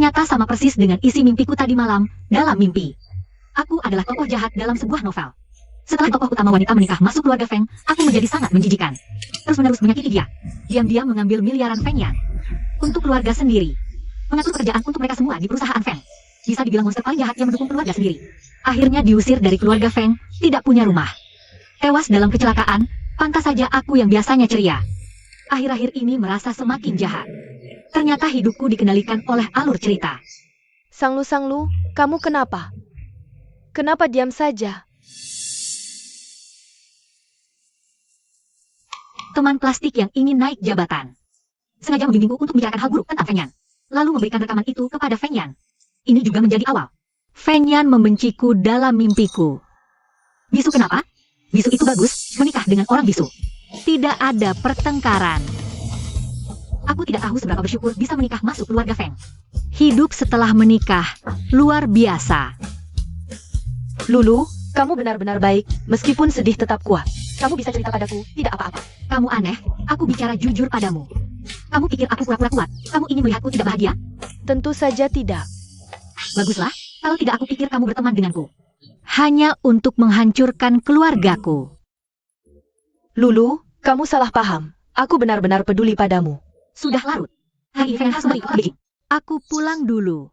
Ternyata sama persis dengan isi mimpiku tadi malam, dalam mimpi. Aku adalah tokoh jahat dalam sebuah novel. Setelah tokoh utama wanita menikah masuk keluarga Feng, aku menjadi sangat menjijikan. Terus-menerus menyakiti dia. Diam-diam mengambil miliaran Feng Yan. Untuk keluarga sendiri. Mengatur pekerjaan untuk mereka semua di perusahaan Feng. Bisa dibilang monster paling jahat yang mendukung keluarga sendiri. Akhirnya diusir dari keluarga Feng, tidak punya rumah. Tewas dalam kecelakaan, pantas saja aku yang biasanya ceria. Akhir-akhir ini merasa semakin jahat. Ternyata hidupku dikendalikan oleh alur cerita. Sanglu, kamu kenapa? Kenapa diam saja? Teman plastik yang ingin naik jabatan. Sengaja membimbingku untuk membicarakan hal buruk tentang Feng Yan. Lalu memberikan rekaman itu kepada Feng Yan. Ini juga menjadi awal. Feng Yan membenciku dalam mimpiku. Bisu kenapa? Bisu itu bagus, menikah dengan orang bisu. Tidak ada pertengkaran. Aku tidak tahu seberapa bersyukur bisa menikah masuk keluarga Feng. Hidup setelah menikah, luar biasa. Lulu, kamu benar-benar baik, meskipun sedih tetap kuat. Kamu bisa cerita padaku, tidak apa-apa. Kamu aneh, aku bicara jujur padamu. Kamu pikir aku pura-pura kuat? Kamu ingin melihatku tidak bahagia? Tentu saja tidak. Baguslah, kalau tidak aku pikir kamu berteman denganku. Hanya untuk menghancurkan keluargaku. Lulu, kamu salah paham. Aku benar-benar peduli padamu. Sudah larut. Hari ini Feng harus kembali ke Beijing. Aku pulang dulu.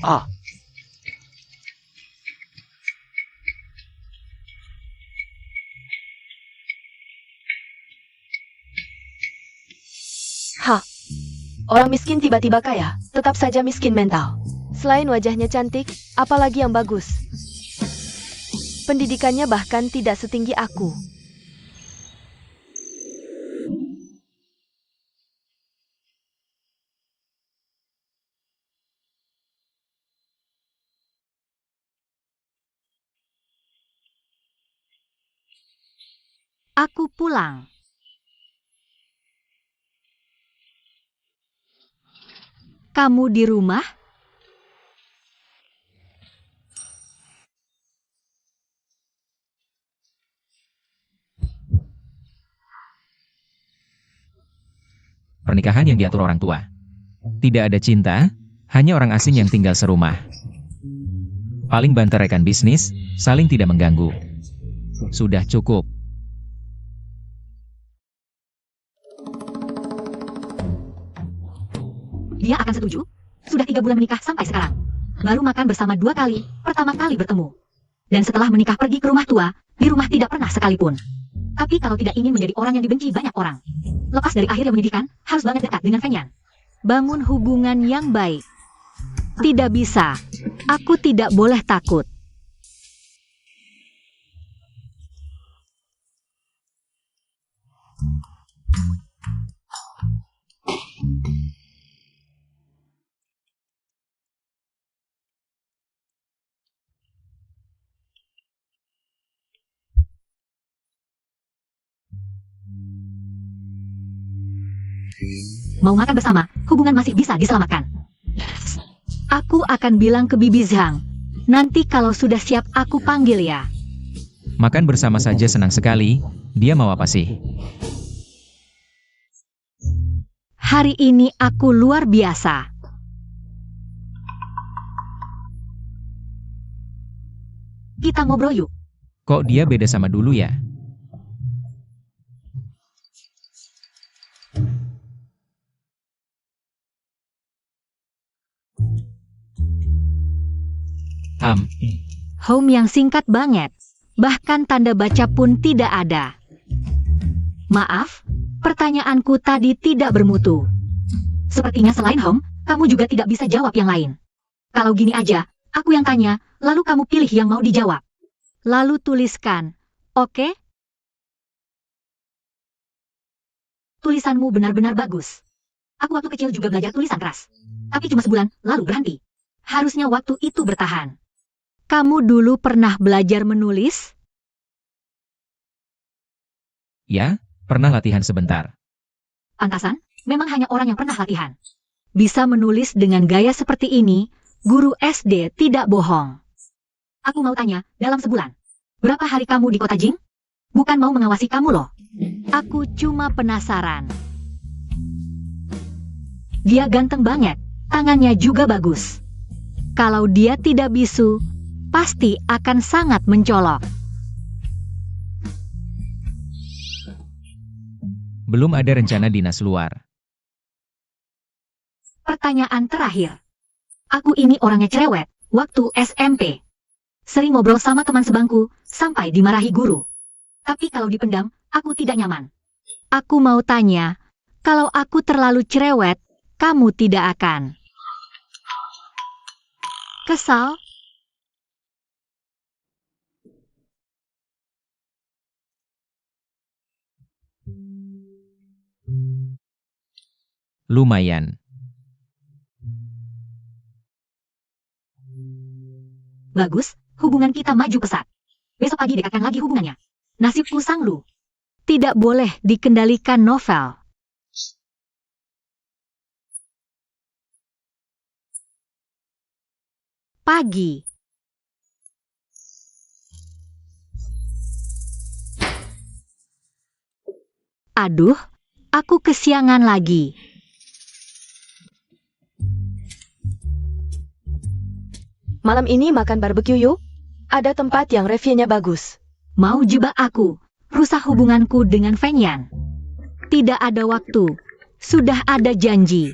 Ah, Orang miskin tiba-tiba kaya, tetap saja miskin mental. Selain wajahnya cantik, apalagi yang bagus. Pendidikannya bahkan tidak setinggi aku. Aku pulang. Kamu di rumah? Pernikahan yang diatur orang tua. Tidak ada cinta, hanya orang asing yang tinggal serumah. Paling banter rekan bisnis, saling tidak mengganggu. Sudah cukup. Dia akan setuju? Sudah 3 bulan menikah sampai sekarang. Baru makan bersama 2 kali, pertama kali bertemu. Dan setelah menikah pergi ke rumah tua, di rumah tidak pernah sekalipun. Tapi kalau tidak ingin menjadi orang yang dibenci banyak orang, lepas dari akhir yang menyedihkan, harus banget dekat dengan Feng Yan. Bangun hubungan yang baik. Tidak bisa. Aku tidak boleh takut. Mau makan bersama, hubungan masih bisa diselamatkan. Aku akan bilang ke Bibi Zhang. Nanti kalau sudah siap aku panggil ya. Makan bersama saja senang sekali, dia mau apa sih? Hari ini aku luar biasa. Kita ngobrol yuk. Kok dia beda sama dulu ya? Home yang singkat banget. Bahkan tanda baca pun tidak ada. Maaf, pertanyaanku tadi tidak bermutu. Sepertinya selain home, kamu juga tidak bisa jawab yang lain. Kalau gini aja, aku yang tanya, lalu kamu pilih yang mau dijawab. Lalu tuliskan, oke? Tulisanmu benar-benar bagus. Aku waktu kecil juga belajar tulisan keras. Tapi cuma sebulan, lalu berhenti. Harusnya waktu itu bertahan. Kamu dulu pernah belajar menulis? Ya, pernah latihan sebentar. Pantasan, memang hanya orang yang pernah latihan. Bisa menulis dengan gaya seperti ini, guru SD tidak bohong. Aku mau tanya, dalam sebulan, berapa hari kamu di kota Jing? Bukan mau mengawasi kamu loh. Aku cuma penasaran. Dia ganteng banget, tangannya juga bagus. Kalau dia tidak bisu, pasti akan sangat mencolok. Belum ada rencana dinas luar. Pertanyaan terakhir. Aku ini orangnya cerewet, waktu SMP. Sering ngobrol sama teman sebangku, sampai dimarahi guru. Tapi kalau dipendam, aku tidak nyaman. Aku mau tanya, kalau aku terlalu cerewet, kamu tidak akan kesal? Lumayan. Bagus, hubungan kita maju pesat. Besok pagi dekatkan lagi hubungannya. Nasibku Sang Lu. Tidak boleh dikendalikan novel. Pagi. Aduh, aku kesiangan lagi. Malam ini makan barbeque yuk. Ada tempat yang reviewnya bagus. Mau jebak aku, rusak hubunganku dengan Feng Yan. Tidak ada waktu, sudah ada janji.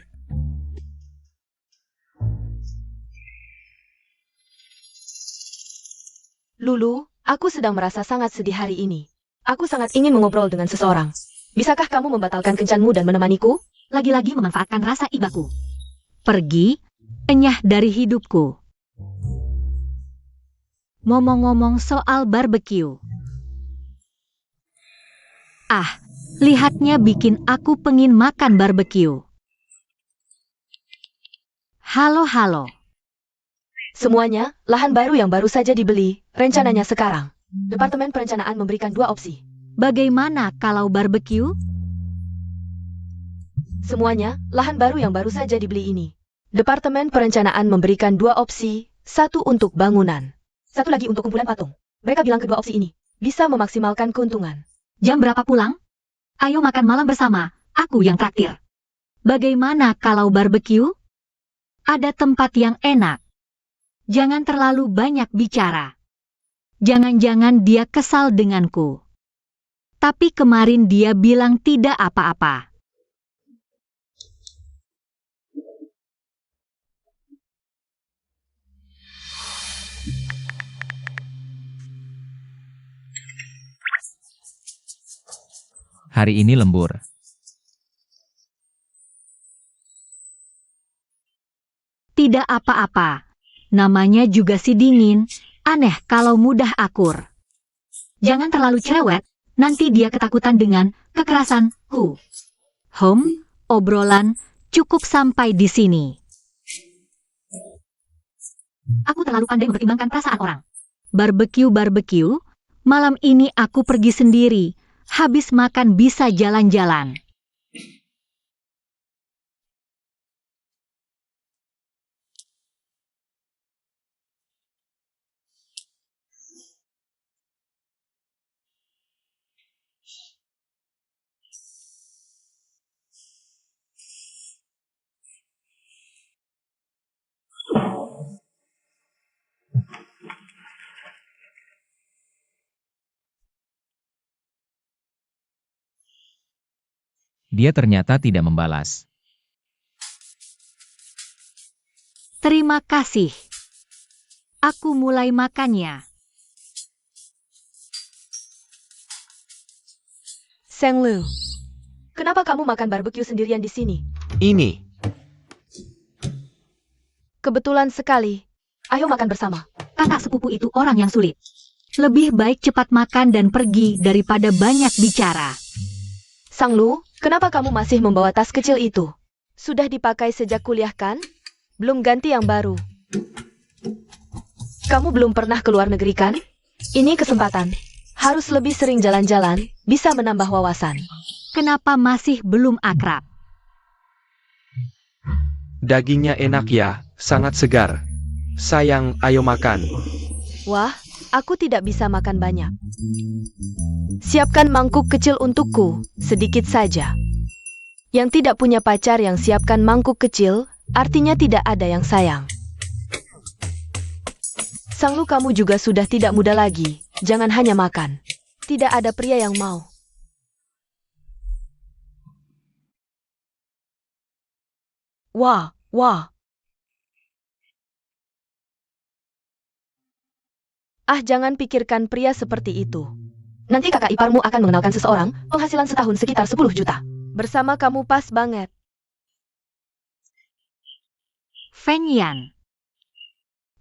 Lulu, aku sedang merasa sangat sedih hari ini. Aku sangat ingin mengobrol dengan seseorang. Bisakah kamu membatalkan kencanmu dan menemaniku? Lagi-lagi memanfaatkan rasa ibaku. Pergi, enyah dari hidupku. Ngomong-ngomong soal barbeque. Ah, lihatnya bikin aku pengin makan barbeque. Halo. Semuanya, lahan baru yang baru saja dibeli, rencananya sekarang. Departemen Perencanaan memberikan 2 opsi. Bagaimana kalau barbeque? Semuanya, lahan baru yang baru saja dibeli ini. Departemen Perencanaan memberikan 2 opsi, 1 untuk bangunan. 1 lagi untuk kumpulan patung. Mereka bilang kedua opsi ini bisa memaksimalkan keuntungan. Jam berapa pulang? Ayo makan malam bersama, aku yang traktir. Bagaimana kalau barbeque? Ada tempat yang enak. Jangan terlalu banyak bicara. Jangan-jangan dia kesal denganku. Tapi kemarin dia bilang tidak apa-apa. Hari ini lembur. Tidak apa-apa. Namanya juga si dingin, aneh kalau mudah akur. Jangan terlalu cerewet, nanti dia ketakutan dengan kekerasanku. Obrolan cukup sampai di sini. Aku terlalu pandai mempertimbangkan perasaan orang. Barbeque, malam ini aku pergi sendiri. Habis makan bisa jalan-jalan. Dia ternyata tidak membalas. Terima kasih. Aku mulai makannya. Sang Lu, kenapa kamu makan barbeque sendirian di sini? Ini. Kebetulan sekali. Ayo makan bersama. Kakak sepupu itu orang yang sulit. Lebih baik cepat makan dan pergi daripada banyak bicara. Sang Lu, kenapa kamu masih membawa tas kecil itu? Sudah dipakai sejak kuliah kan? Belum ganti yang baru. Kamu belum pernah ke luar negeri kan? Ini kesempatan. Harus lebih sering jalan-jalan, bisa menambah wawasan. Kenapa masih belum akrab? Dagingnya enak ya, sangat segar. Sayang, ayo makan. Wah, aku tidak bisa makan banyak. Siapkan mangkuk kecil untukku, sedikit saja. Yang tidak punya pacar yang siapkan mangkuk kecil, artinya tidak ada yang sayang. Sanglu, kamu juga sudah tidak muda lagi, jangan hanya makan. Tidak ada pria yang mau. Wah, wah. Ah, jangan pikirkan pria seperti itu. Nanti kakak iparmu akan mengenalkan seseorang, penghasilan setahun sekitar 10 juta. Bersama kamu pas banget. Feng Yan.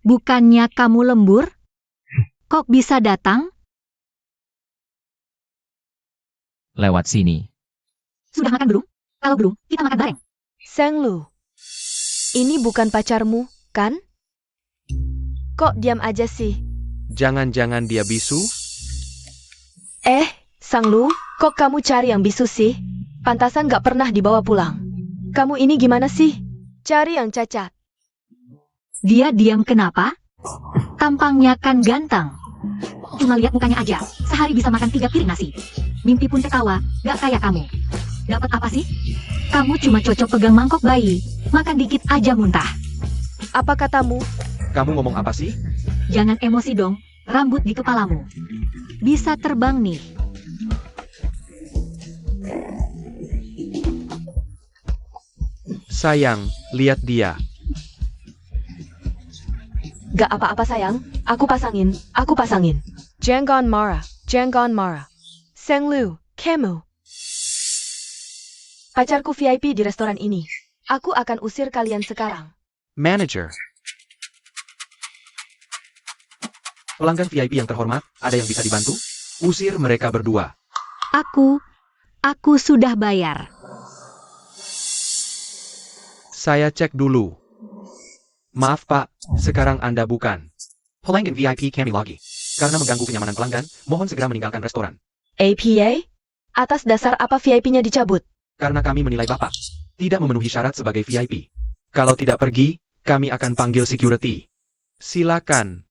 Bukannya kamu lembur? Kok bisa datang? Lewat sini. Sudah makan belum? Kalau belum, kita makan bareng. Seng Lu, ini bukan pacarmu, kan? Kok diam aja sih? Jangan-jangan dia bisu? Sang Lu, kok kamu cari yang bisu sih? Pantasan gak pernah dibawa pulang. Kamu ini gimana sih? Cari yang cacat. Dia diam kenapa? Tampangnya kan ganteng. Cuma lihat mukanya aja, sehari bisa makan 3 piring nasi. Mimpi pun ketawa, gak kayak kamu. Dapat apa sih? Kamu cuma cocok pegang mangkok bayi, makan dikit aja muntah. Apa katamu? Kamu ngomong apa sih? Jangan emosi dong, rambut di kepalamu. Bisa terbang nih. Sayang, lihat dia. Gak apa-apa sayang, aku pasangin. Jangan marah. Seng Lu, kamu. Pacarku VIP di restoran ini. Aku akan usir kalian sekarang. Manager. Pelanggan VIP yang terhormat, ada yang bisa dibantu? Usir mereka berdua. Aku sudah bayar. Saya cek dulu. Maaf Pak, sekarang Anda bukan pelanggan VIP kami lagi. Karena mengganggu kenyamanan pelanggan, mohon segera meninggalkan restoran. APA? Atas dasar apa VIP-nya dicabut? Karena kami menilai Bapak tidak memenuhi syarat sebagai VIP. Kalau tidak pergi, kami akan panggil security. Silakan.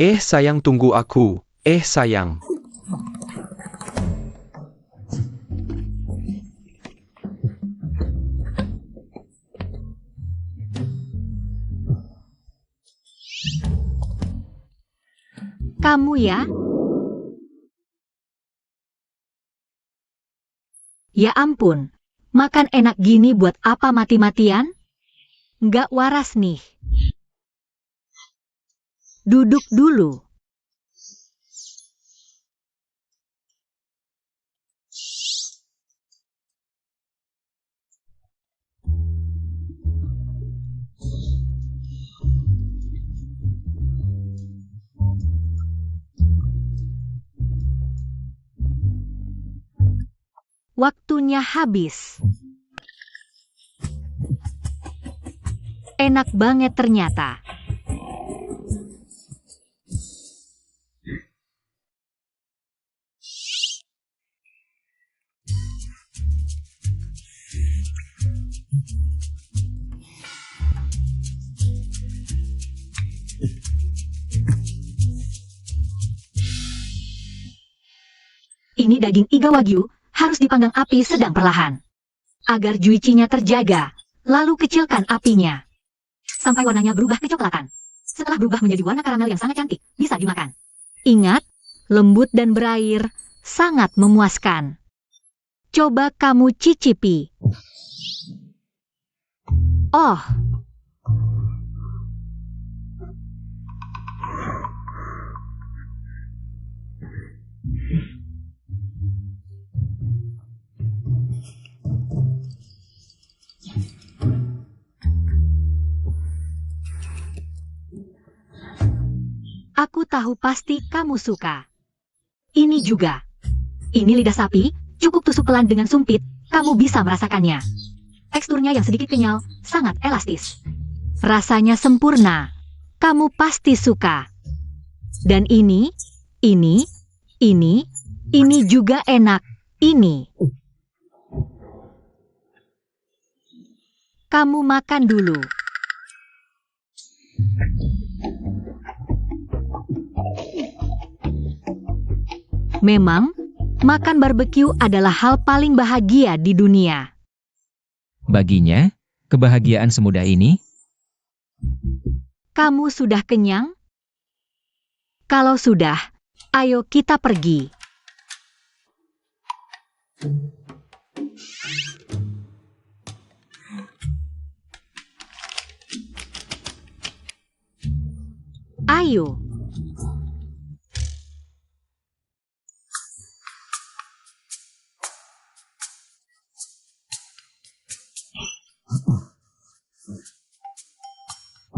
Sayang, tunggu aku. Sayang. Kamu ya? Ya ampun, makan enak gini buat apa mati-matian? Nggak waras nih. Duduk dulu. Waktunya habis. Enak banget ternyata. Ini daging iga wagyu, harus dipanggang api sedang perlahan. Agar juicinya terjaga, lalu kecilkan apinya. Sampai warnanya berubah kecoklatan. Setelah berubah menjadi warna karamel yang sangat cantik, bisa dimakan. Ingat, lembut dan berair, sangat memuaskan. Coba kamu cicipi. Oh, aku tahu pasti kamu suka. Ini juga. Ini lidah sapi, cukup tusuk pelan dengan sumpit, kamu bisa merasakannya. Teksturnya yang sedikit kenyal, sangat elastis. Rasanya sempurna. Kamu pasti suka. Dan ini juga enak. Ini. Kamu makan dulu. Memang, makan barbeque adalah hal paling bahagia di dunia. Baginya, kebahagiaan semudah ini. Kamu sudah kenyang? Kalau sudah, ayo kita pergi. Ayo.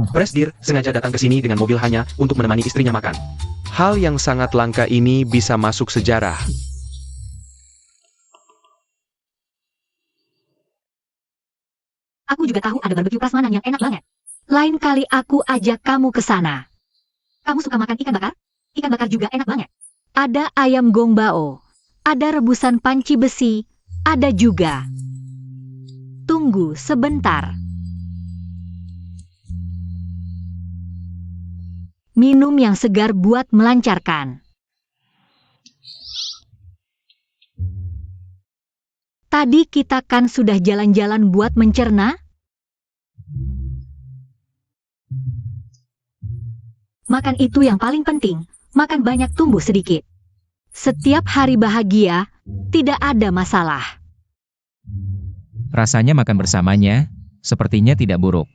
Presdir sengaja datang ke sini dengan mobil hanya untuk menemani istrinya makan. Hal yang sangat langka ini bisa masuk sejarah. Aku juga tahu ada barbeque prasmanan yang enak banget. Lain kali aku ajak kamu ke sana. Kamu suka makan ikan bakar? Ikan bakar juga enak banget. Ada ayam gongbao. Ada rebusan panci besi. Ada juga. Tunggu sebentar. Minum yang segar buat melancarkan. Tadi kita kan sudah jalan-jalan buat mencerna? Makan itu yang paling penting. Makan banyak, tumbuh sedikit. Setiap hari bahagia, tidak ada masalah. Rasanya makan bersamanya, sepertinya tidak buruk.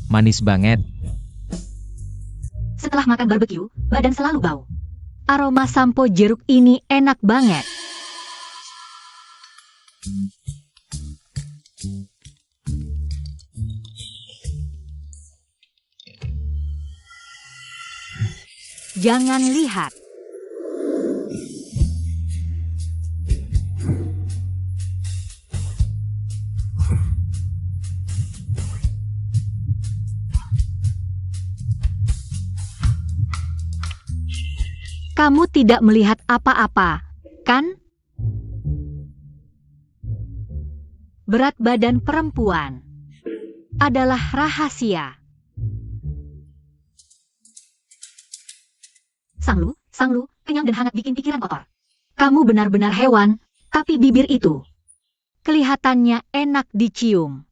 Manis banget. Setelah makan barbeque, badan selalu bau. Aroma sampo jeruk ini enak banget. Jangan lihat. Kamu tidak melihat apa-apa, kan? Berat badan perempuan adalah rahasia. Sanglu, kenyang dan hangat bikin pikiran kotor. Kamu benar-benar hewan, tapi bibir itu kelihatannya enak dicium.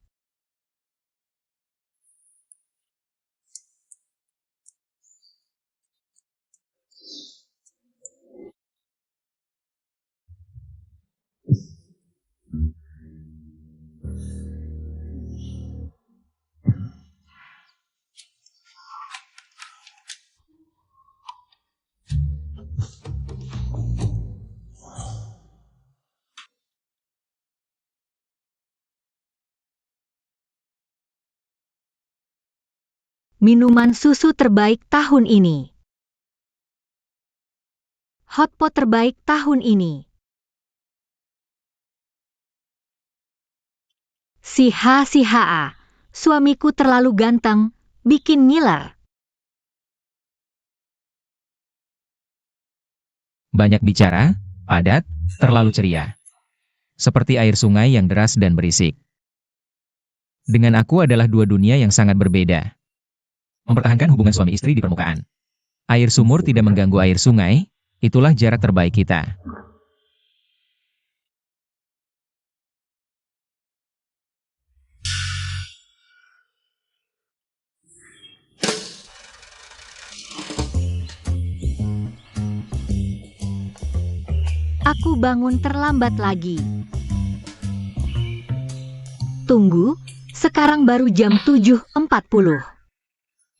Minuman susu terbaik tahun ini. Hotpot terbaik tahun ini. Si Ha, suamiku terlalu ganteng, bikin ngiler. Banyak bicara, padat, terlalu ceria. Seperti air sungai yang deras dan berisik. Dengan aku adalah dua dunia yang sangat berbeda. Mempertahankan hubungan suami istri di permukaan. Air sumur tidak mengganggu air sungai, itulah jarak terbaik kita. Aku bangun terlambat lagi. Tunggu, sekarang baru jam 7.40.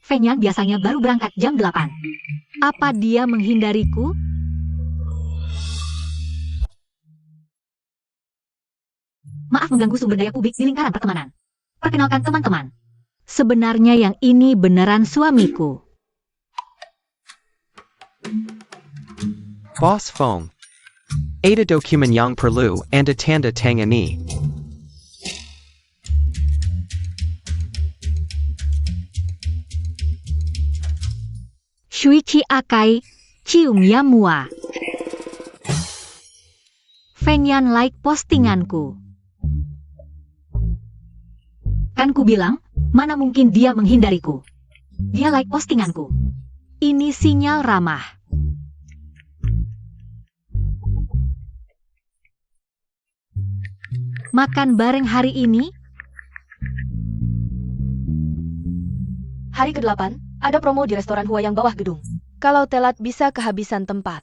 Fenyan biasanya baru berangkat jam 8. Apa dia menghindariku? Maaf mengganggu sumber daya publik di lingkaran pertemanan. Perkenalkan teman-teman. Sebenarnya yang ini beneran suamiku. Boss Fong. Ada dokumen yang perlu Anda tanda tangani. Shuichi Akai, cium ya mua. Feng Yan like postinganku. Kan ku bilang, mana mungkin dia menghindariku. Dia like postinganku. Ini sinyal ramah. Makan bareng hari ini? Hari ke-8, ada promo di restoran Hua yang bawah gedung. Kalau telat bisa kehabisan tempat.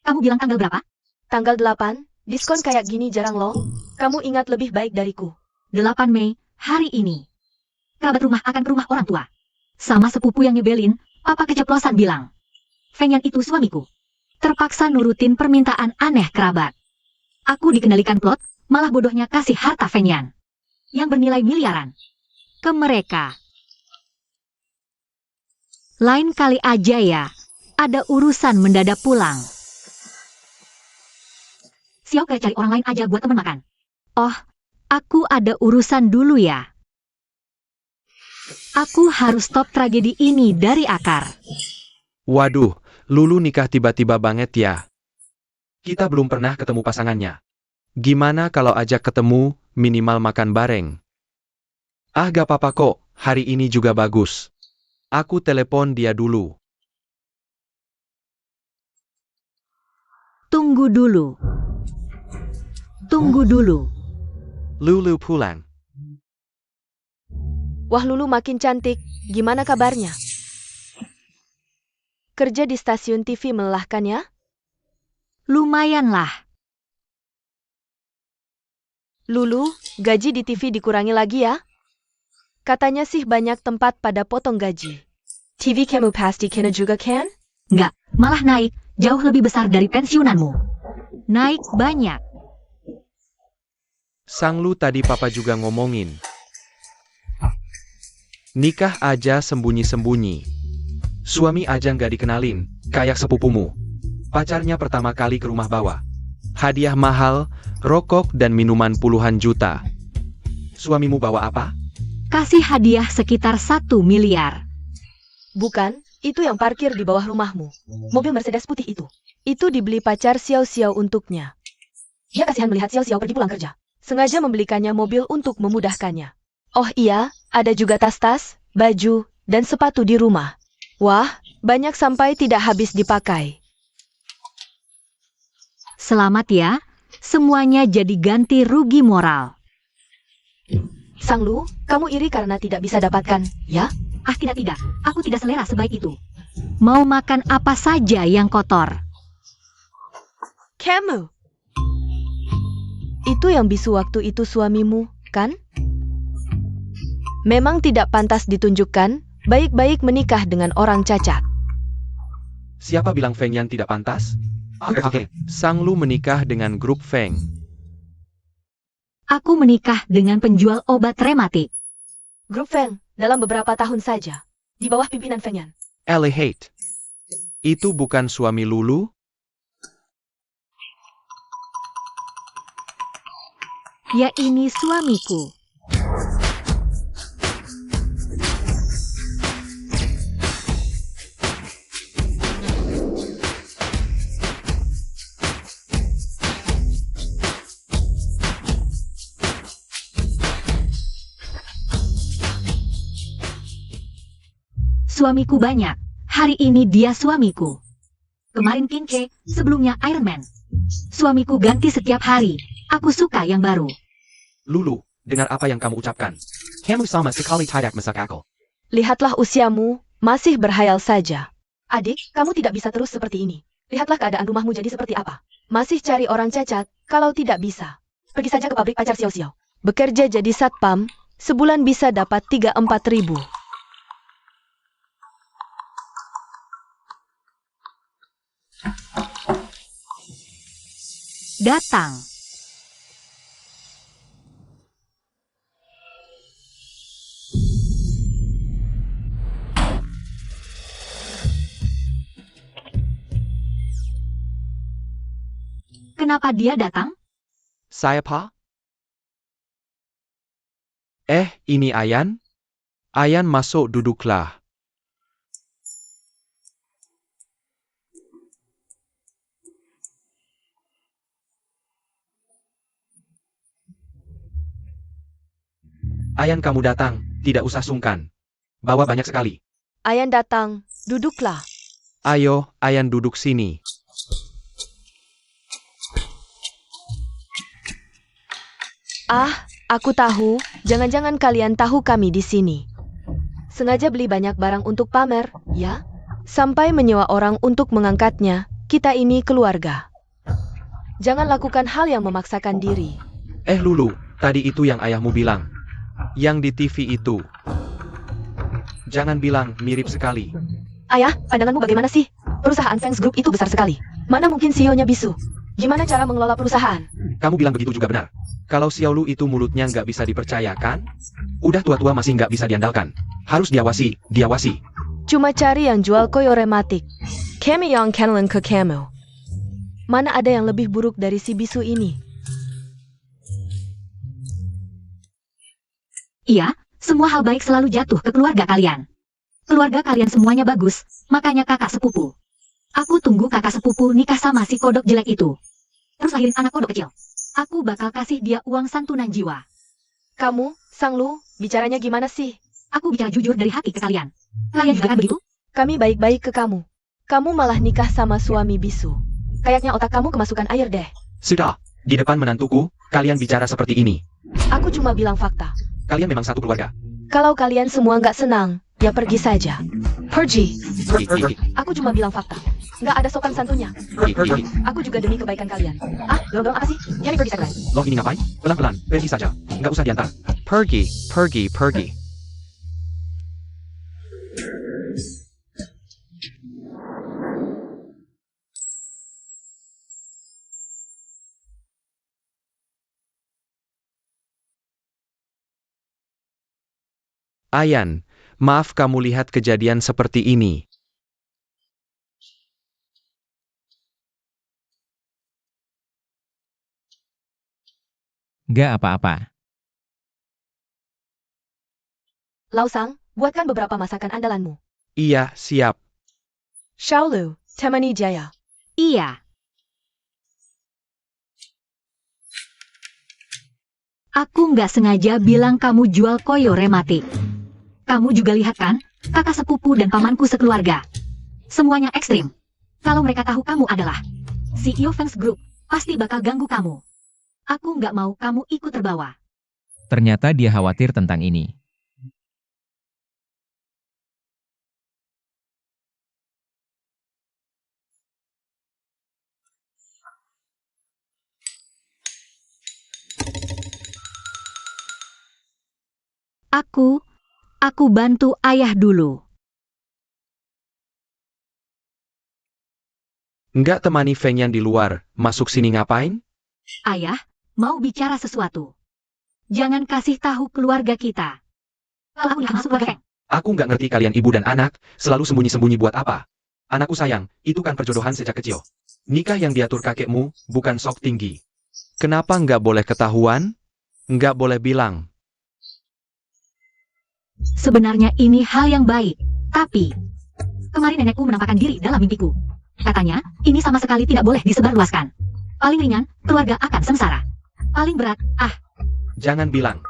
Kamu bilang tanggal berapa? Tanggal 8, diskon kayak gini jarang loh. Kamu ingat lebih baik dariku. 8 Mei, hari ini. Kerabat rumah akan ke rumah orang tua. Sama sepupu yang nyebelin, papa keceplosan bilang. Feng Yan itu suamiku. Terpaksa nurutin permintaan aneh kerabat. Aku dikendalikan plot, malah bodohnya kasih harta Feng Yan. Yang bernilai miliaran. Ke mereka. Lain kali aja ya, ada urusan mendadak pulang. Xiao kayak cari orang lain aja buat temen makan. Oh, aku ada urusan dulu ya. Aku harus stop tragedi ini dari akar. Waduh, Lulu nikah tiba-tiba banget ya. Kita belum pernah ketemu pasangannya. Gimana kalau ajak ketemu, minimal makan bareng? Ah gak apa-apa kok, hari ini juga bagus. Aku telepon dia dulu. Tunggu dulu. Tunggu dulu. Lulu pulang. Wah Lulu makin cantik, gimana kabarnya? Kerja di stasiun TV melelahkan ya? Lumayanlah. Lulu, gaji di TV dikurangi lagi ya? Katanya sih banyak tempat pada potong gaji. TV kamu pasti kena juga kan? Nggak, malah naik, jauh lebih besar dari pensiunanmu. Naik banyak. Sang Lu tadi papa juga ngomongin. Nikah aja sembunyi-sembunyi. Suami aja nggak dikenalin, kayak sepupumu. Pacarnya pertama kali ke rumah bawa. Hadiah mahal, rokok dan minuman puluhan juta. Suamimu bawa apa? Kasih hadiah sekitar 1 miliar. Bukan, itu yang parkir di bawah rumahmu. Mobil Mercedes putih itu. Itu dibeli pacar Xiao-Xiao untuknya. Dia kasihan melihat Xiao-Xiao pergi pulang kerja. Sengaja membelikannya mobil untuk memudahkannya. Oh iya, ada juga tas-tas, baju, dan sepatu di rumah. Wah, banyak sampai tidak habis dipakai. Selamat ya, semuanya jadi ganti rugi moral. Sang Lu, kamu iri karena tidak bisa dapatkan, ya? Ah tidak, aku tidak selera sebaik itu. Mau makan apa saja yang kotor. Kamu. Itu yang bisu waktu itu suamimu, kan? Memang tidak pantas ditunjukkan, baik-baik menikah dengan orang cacat. Siapa bilang Feng Yan tidak pantas? Oke. Sang Lu menikah dengan grup Feng. Aku menikah dengan penjual obat rematik. Grup Feng, dalam beberapa tahun saja. Di bawah pimpinan Feng Yan. Elihate. Itu bukan suami Lulu? Ya ini suamiku. Suamiku banyak. Hari ini dia suamiku. Kemarin King Che, sebelumnya Iron Man. Suamiku ganti setiap hari. Aku suka yang baru. Lulu, dengar apa yang kamu ucapkan. Kamu sama sekali tidak masuk akal. Lihatlah usiamu, masih berhayal saja. Adik, kamu tidak bisa terus seperti ini. Lihatlah keadaan rumahmu jadi seperti apa. Masih cari orang cacat, kalau tidak bisa. Pergi saja ke pabrik pacar Xiao-Xiao. Bekerja jadi satpam, sebulan bisa dapat 3-4 ribu. Datang. Kenapa dia datang? Saya Pa? Ini Ayan? Ayan masuk duduklah. Ayan kamu datang, tidak usah sungkan. Bawa banyak sekali. Ayan datang, duduklah. Ayo, Ayan duduk sini. Aku tahu, jangan-jangan kalian tahu kami di sini. Sengaja beli banyak barang untuk pamer, ya? Sampai menyewa orang untuk mengangkatnya, kita ini keluarga. Jangan lakukan hal yang memaksakan diri. Lulu, tadi itu yang ayahmu bilang. Yang di TV itu. Jangan bilang mirip sekali. Ayah, pandanganmu bagaimana sih? Perusahaan Fangs Group itu besar sekali. Mana mungkin CEO-nya bisu? Gimana cara mengelola perusahaan? Kamu bilang begitu juga benar. Kalau Xiaolu itu mulutnya nggak bisa dipercayakan, udah tua-tua masih nggak bisa diandalkan. Harus diawasi, diawasi. Cuma cari yang jual koyo rematik. Kami yang kenalan ke kamu. Mana ada yang lebih buruk dari si bisu ini? Iya, semua hal baik selalu jatuh ke keluarga kalian. Keluarga kalian semuanya bagus, makanya kakak sepupu. Aku tunggu kakak sepupu nikah sama si kodok jelek itu. Terus lahirin anak kodok kecil. Aku bakal kasih dia uang santunan jiwa. Kamu, Sang Lu, bicaranya gimana sih? Aku bicara jujur dari hati ke kalian. Kalian juga kan begitu? Kami baik-baik ke kamu. Kamu malah nikah sama suami bisu. Kayaknya otak kamu kemasukan air deh. Sudah, di depan menantuku, kalian bicara seperti ini. Aku cuma bilang fakta. Kalian memang satu keluarga. Kalau kalian semua nggak senang, ya pergi saja. Pergi. Aku cuma bilang fakta. Nggak ada sopan santunnya. Aku juga demi kebaikan kalian. Dorong apa sih? Kami pergi saja. Loh ini ngapain? Pelan-pelan, pergi saja. Nggak usah diantar. Pergi, pergi, pergi. Ayan, maaf kamu lihat kejadian seperti ini. Gak apa-apa. Lausang, buatkan beberapa masakan andalanmu. Iya, siap. Xiaolu, temani Jaya. Iya. Aku nggak sengaja bilang kamu jual koyo rematik. Kamu juga lihat kan, kakak sepupu dan pamanku sekeluarga. Semuanya ekstrim. Kalau mereka tahu kamu adalah CEO Fangs Group, pasti bakal ganggu kamu. Aku nggak mau kamu ikut terbawa. Ternyata dia khawatir tentang ini. Aku bantu ayah dulu. Nggak temani Feng yang di luar, masuk sini ngapain? Ayah, mau bicara sesuatu. Jangan kasih tahu keluarga kita. Kalau aku masuk keluarga Feng. Aku nggak ngerti kalian ibu dan anak, selalu sembunyi-sembunyi buat apa? Anakku sayang, itu kan perjodohan sejak kecil. Nikah yang diatur kakekmu, bukan sok tinggi. Kenapa nggak boleh ketahuan? Nggak boleh bilang. Sebenarnya ini hal yang baik, tapi kemarin nenekku menampakkan diri dalam mimpiku. Katanya, ini sama sekali tidak boleh disebarluaskan. Paling ringan, keluarga akan sengsara. Paling berat, Jangan bilang.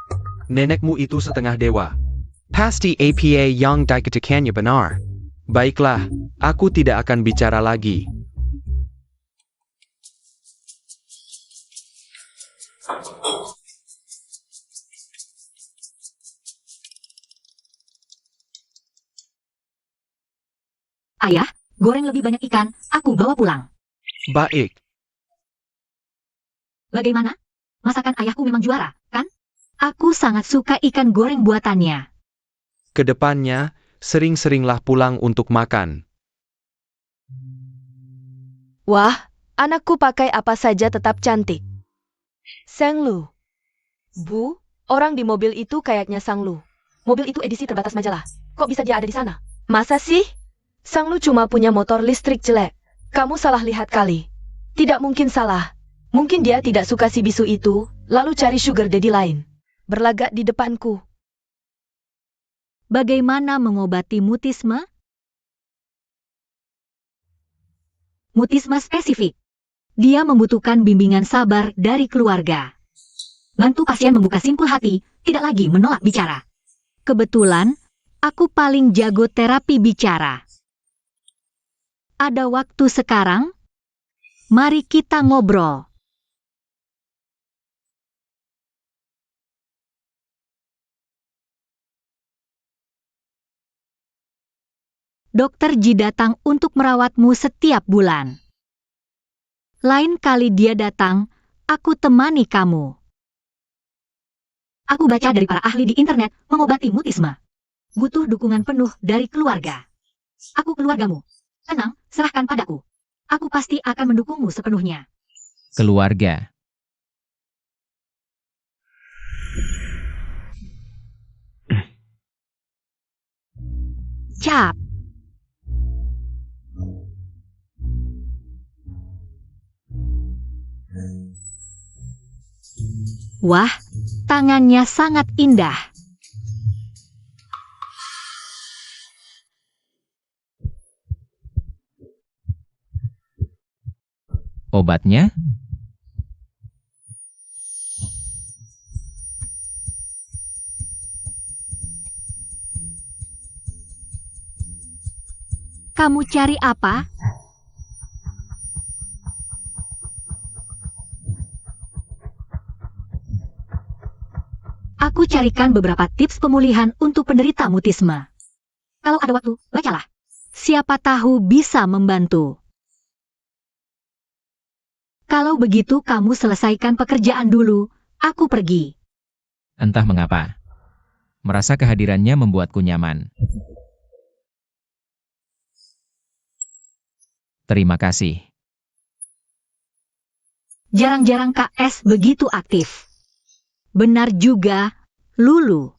Nenekmu itu setengah dewa. Pasti APA yang dikatakannya benar. Baiklah, aku tidak akan bicara lagi. ayah, goreng lebih banyak ikan, aku bawa pulang. Baik. Bagaimana? Masakan ayahku memang juara, kan? Aku sangat suka ikan goreng buatannya. Kedepannya, sering-seringlah pulang untuk makan. Wah, anakku pakai apa saja tetap cantik. Sang Lu. Bu, orang di mobil itu kayaknya Sang Lu. Mobil itu edisi terbatas majalah. Kok bisa dia ada di sana? Masa sih? Sang Lu cuma punya motor listrik jelek. Kamu salah lihat kali. Tidak mungkin salah. Mungkin dia tidak suka si bisu itu, lalu cari sugar daddy lain. Berlagak di depanku. Bagaimana mengobati mutisme? Mutisme spesifik. Dia membutuhkan bimbingan sabar dari keluarga. Bantu pasien membuka simpul hati, tidak lagi menolak bicara. Kebetulan, aku paling jago terapi bicara. Ada waktu sekarang? Mari kita ngobrol. Dokter Ji datang untuk merawatmu setiap bulan. Lain kali dia datang, aku temani kamu. Aku baca dari para ahli di internet mengobati mutisme. Butuh dukungan penuh dari keluarga. Aku keluargamu. Tenang, serahkan padaku. Aku pasti akan mendukungmu sepenuhnya. Keluarga. Cap. Wah, tangannya sangat indah. Obatnya? Kamu cari apa? Aku carikan beberapa tips pemulihan untuk penderita mutisme. Kalau ada waktu, bacalah. Siapa tahu bisa membantu. Kalau begitu kamu selesaikan pekerjaan dulu, aku pergi. Entah mengapa. Merasa kehadirannya membuatku nyaman. Terima kasih. Jarang-jarang KS begitu aktif. Benar juga, Lulu.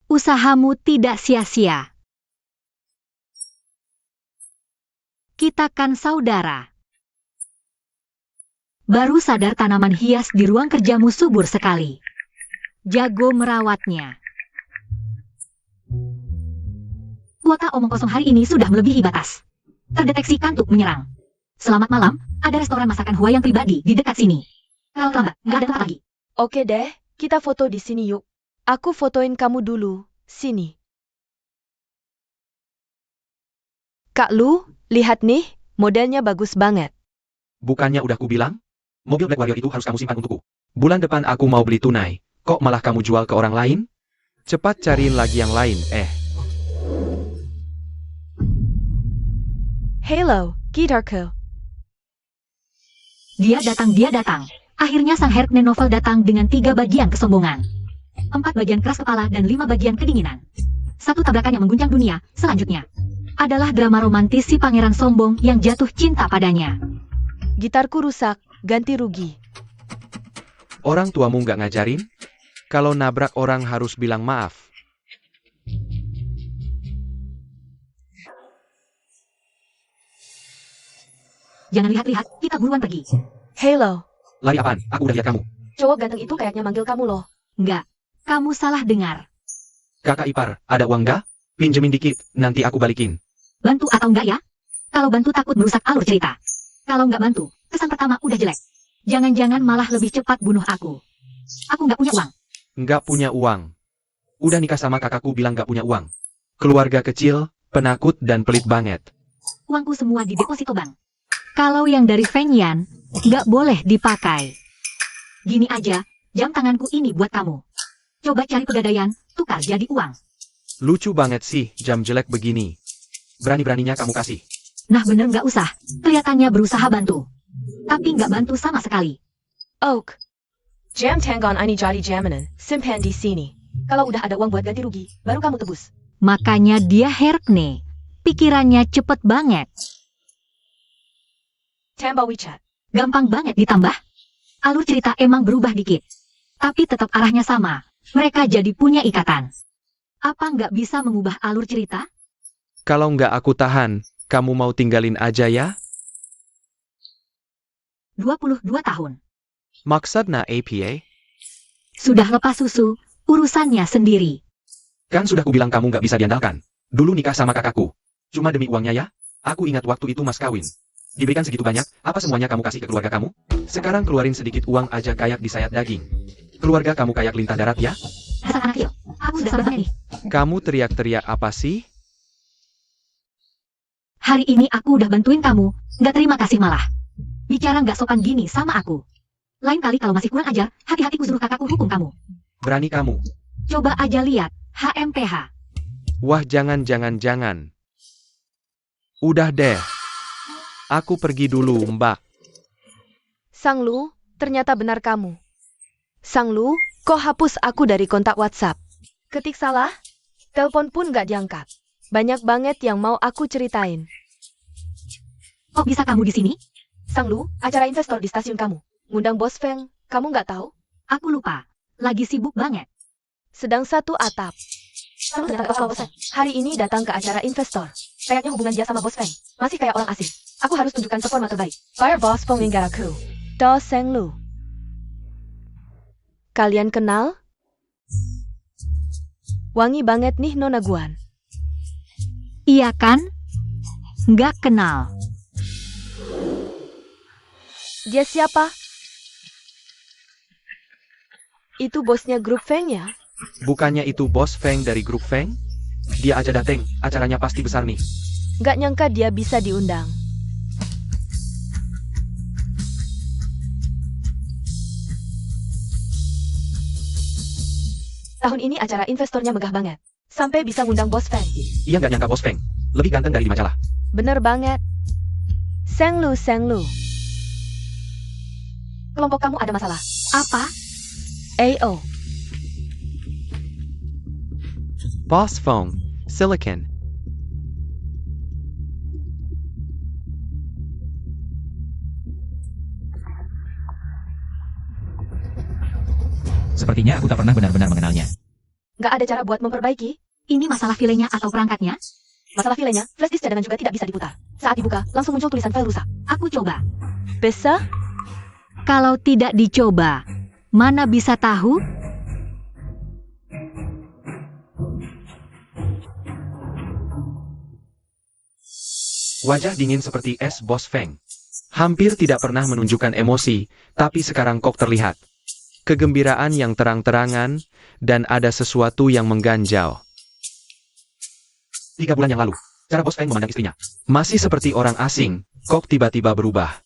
Usahamu tidak sia-sia. Kita kan saudara. Baru sadar tanaman hias di ruang kerjamu subur sekali. Jago merawatnya. Kuota omong kosong hari ini sudah melebihi batas. Terdeteksi kantuk menyerang. Selamat malam, ada restoran masakan Hua yang pribadi di dekat sini. Kalau terlambat, nggak ada tempat lagi. Oke deh, kita foto di sini yuk. Aku fotoin kamu dulu, sini. Kak Lu, lihat nih, modelnya bagus banget. Bukannya udah kubilang? Mobil Black Warrior itu harus kamu simpan untukku. Bulan depan aku mau beli tunai. Kok malah kamu jual ke orang lain? Cepat cariin lagi yang lain, Halo, gitarku. Dia datang. Akhirnya sang Herkne Novel datang dengan 3 bagian kesombongan. 4 bagian keras kepala dan 5 bagian kedinginan. Satu tabrakan yang mengguncang dunia, selanjutnya adalah drama romantis si pangeran sombong yang jatuh cinta padanya. Gitarku rusak, ganti rugi. Orang tuamu nggak ngajarin? Kalau nabrak orang harus bilang maaf. Jangan lihat-lihat, kita buruan pergi. Halo, Lari apaan? Aku udah lihat kamu. cowok ganteng itu kayaknya manggil kamu loh. Enggak, kamu salah dengar. Kakak ipar, ada uang nggak? Pinjemin dikit, nanti aku balikin. Bantu atau enggak ya? Kalau bantu takut merusak alur cerita. Kalau enggak bantu, kesan pertama udah jelek. Jangan-jangan malah lebih cepat bunuh aku. Aku enggak punya uang. Nggak punya uang. Udah nikah sama kakakku bilang nggak punya uang. Keluarga kecil, penakut dan pelit banget. Uangku semua di deposito bank. Kalau yang dari Feng Yan, nggak boleh dipakai. Gini aja, jam tanganku ini buat kamu. Coba cari pegadaian, tukar jadi uang. Lucu banget sih, jam jelek begini. Berani-beraninya kamu kasih. Nah bener nggak usah, kelihatannya berusaha bantu. Tapi nggak bantu sama sekali. Oak. Jam Tangon ini jadi jaminan, simpan di sini. Kalau udah ada uang buat ganti rugi, baru kamu tebus. Makanya dia Herkne. Pikirannya cepet banget. Tambah WeChat. Gampang banget ditambah. Alur cerita emang berubah dikit. Tapi tetap arahnya sama. Mereka jadi punya ikatan. Apa nggak bisa mengubah alur cerita? Kalau nggak aku tahan, kamu mau tinggalin aja ya? 22 tahun. Maksudnya APA? Sudah lepas susu, urusannya sendiri. Kan sudah kubilang kamu nggak bisa diandalkan. Dulu nikah sama kakakku. Cuma demi uangnya ya? Aku ingat waktu itu mas kawin. Diberikan segitu banyak, apa semuanya kamu kasih ke keluarga kamu? Sekarang keluarin sedikit uang aja kayak disayat daging. Keluarga kamu kayak lintah darat ya? Dasar anak kecil, aku sudah sabar nih. Kamu teriak-teriak apa sih? Hari ini aku udah bantuin kamu, nggak terima kasih malah. Bicara nggak sopan gini sama aku. Lain kali kalau masih kurang ajar, hati-hati ku suruh kakakku hukum kamu. Berani kamu? Coba aja lihat, HMPH. Wah jangan. Udah deh. Aku pergi dulu mbak. Sang Lu, ternyata benar kamu. Sang Lu, kok hapus aku dari kontak WhatsApp? Ketik salah, telepon pun gak diangkat. Banyak banget yang mau aku ceritain. Kok bisa kamu di sini? Sang Lu, acara investor di stasiun kamu. Ngundang Bos Feng, kamu gak tahu? Aku lupa. Lagi sibuk banget. Sedang satu atap. Sang Lu ternyata sama Bos Feng. Hari ini datang ke acara investor. Kayaknya hubungan dia sama Bos Feng masih kayak orang asing. Aku harus tunjukkan performa terbaik. Fire Boss Feng Ingat aku. Do Sang Lu. Kalian kenal? Wangi banget nih Nona Guan. Iya kan? Nggak kenal. Dia siapa? Itu bosnya grup Feng ya? Bukannya itu bos Feng dari grup Feng? Dia aja dateng, acaranya pasti besar nih. Gak nyangka dia bisa diundang. Tahun ini acara investornya megah banget. Sampai bisa ngundang Bos Feng. Iya nggak nyangka bos Feng. Lebih ganteng dari di majalah. Bener banget. Sang Lu. Kelompok kamu ada masalah. Apa? AO. Boss Feng, Silicon. Sepertinya aku tak pernah benar-benar mengenalnya. Gak ada cara buat memperbaiki? Ini masalah filenya atau perangkatnya? Masalah filenya, flash disk cadangan juga tidak bisa diputar. Saat dibuka, langsung muncul tulisan file rusak. Aku coba. Bisa? Kalau tidak dicoba, mana bisa tahu? Wajah dingin seperti es bos Feng. Hampir tidak pernah menunjukkan emosi, tapi sekarang kok terlihat. Kegembiraan yang terang-terangan, dan ada sesuatu yang mengganjal. 3 bulan yang lalu, cara bos Feng memandang istrinya. Masih seperti orang asing, kok tiba-tiba berubah.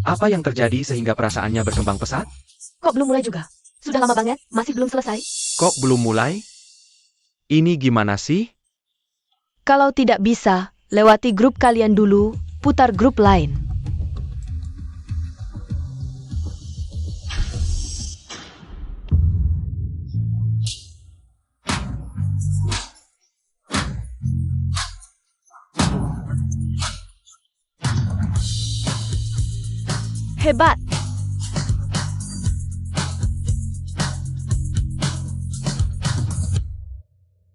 Apa yang terjadi sehingga perasaannya berkembang pesat? Kok belum mulai juga? Sudah lama banget, masih belum selesai. Kok belum mulai? Ini gimana sih? Kalau tidak bisa, lewati grup kalian dulu, putar grup lain. Hebat!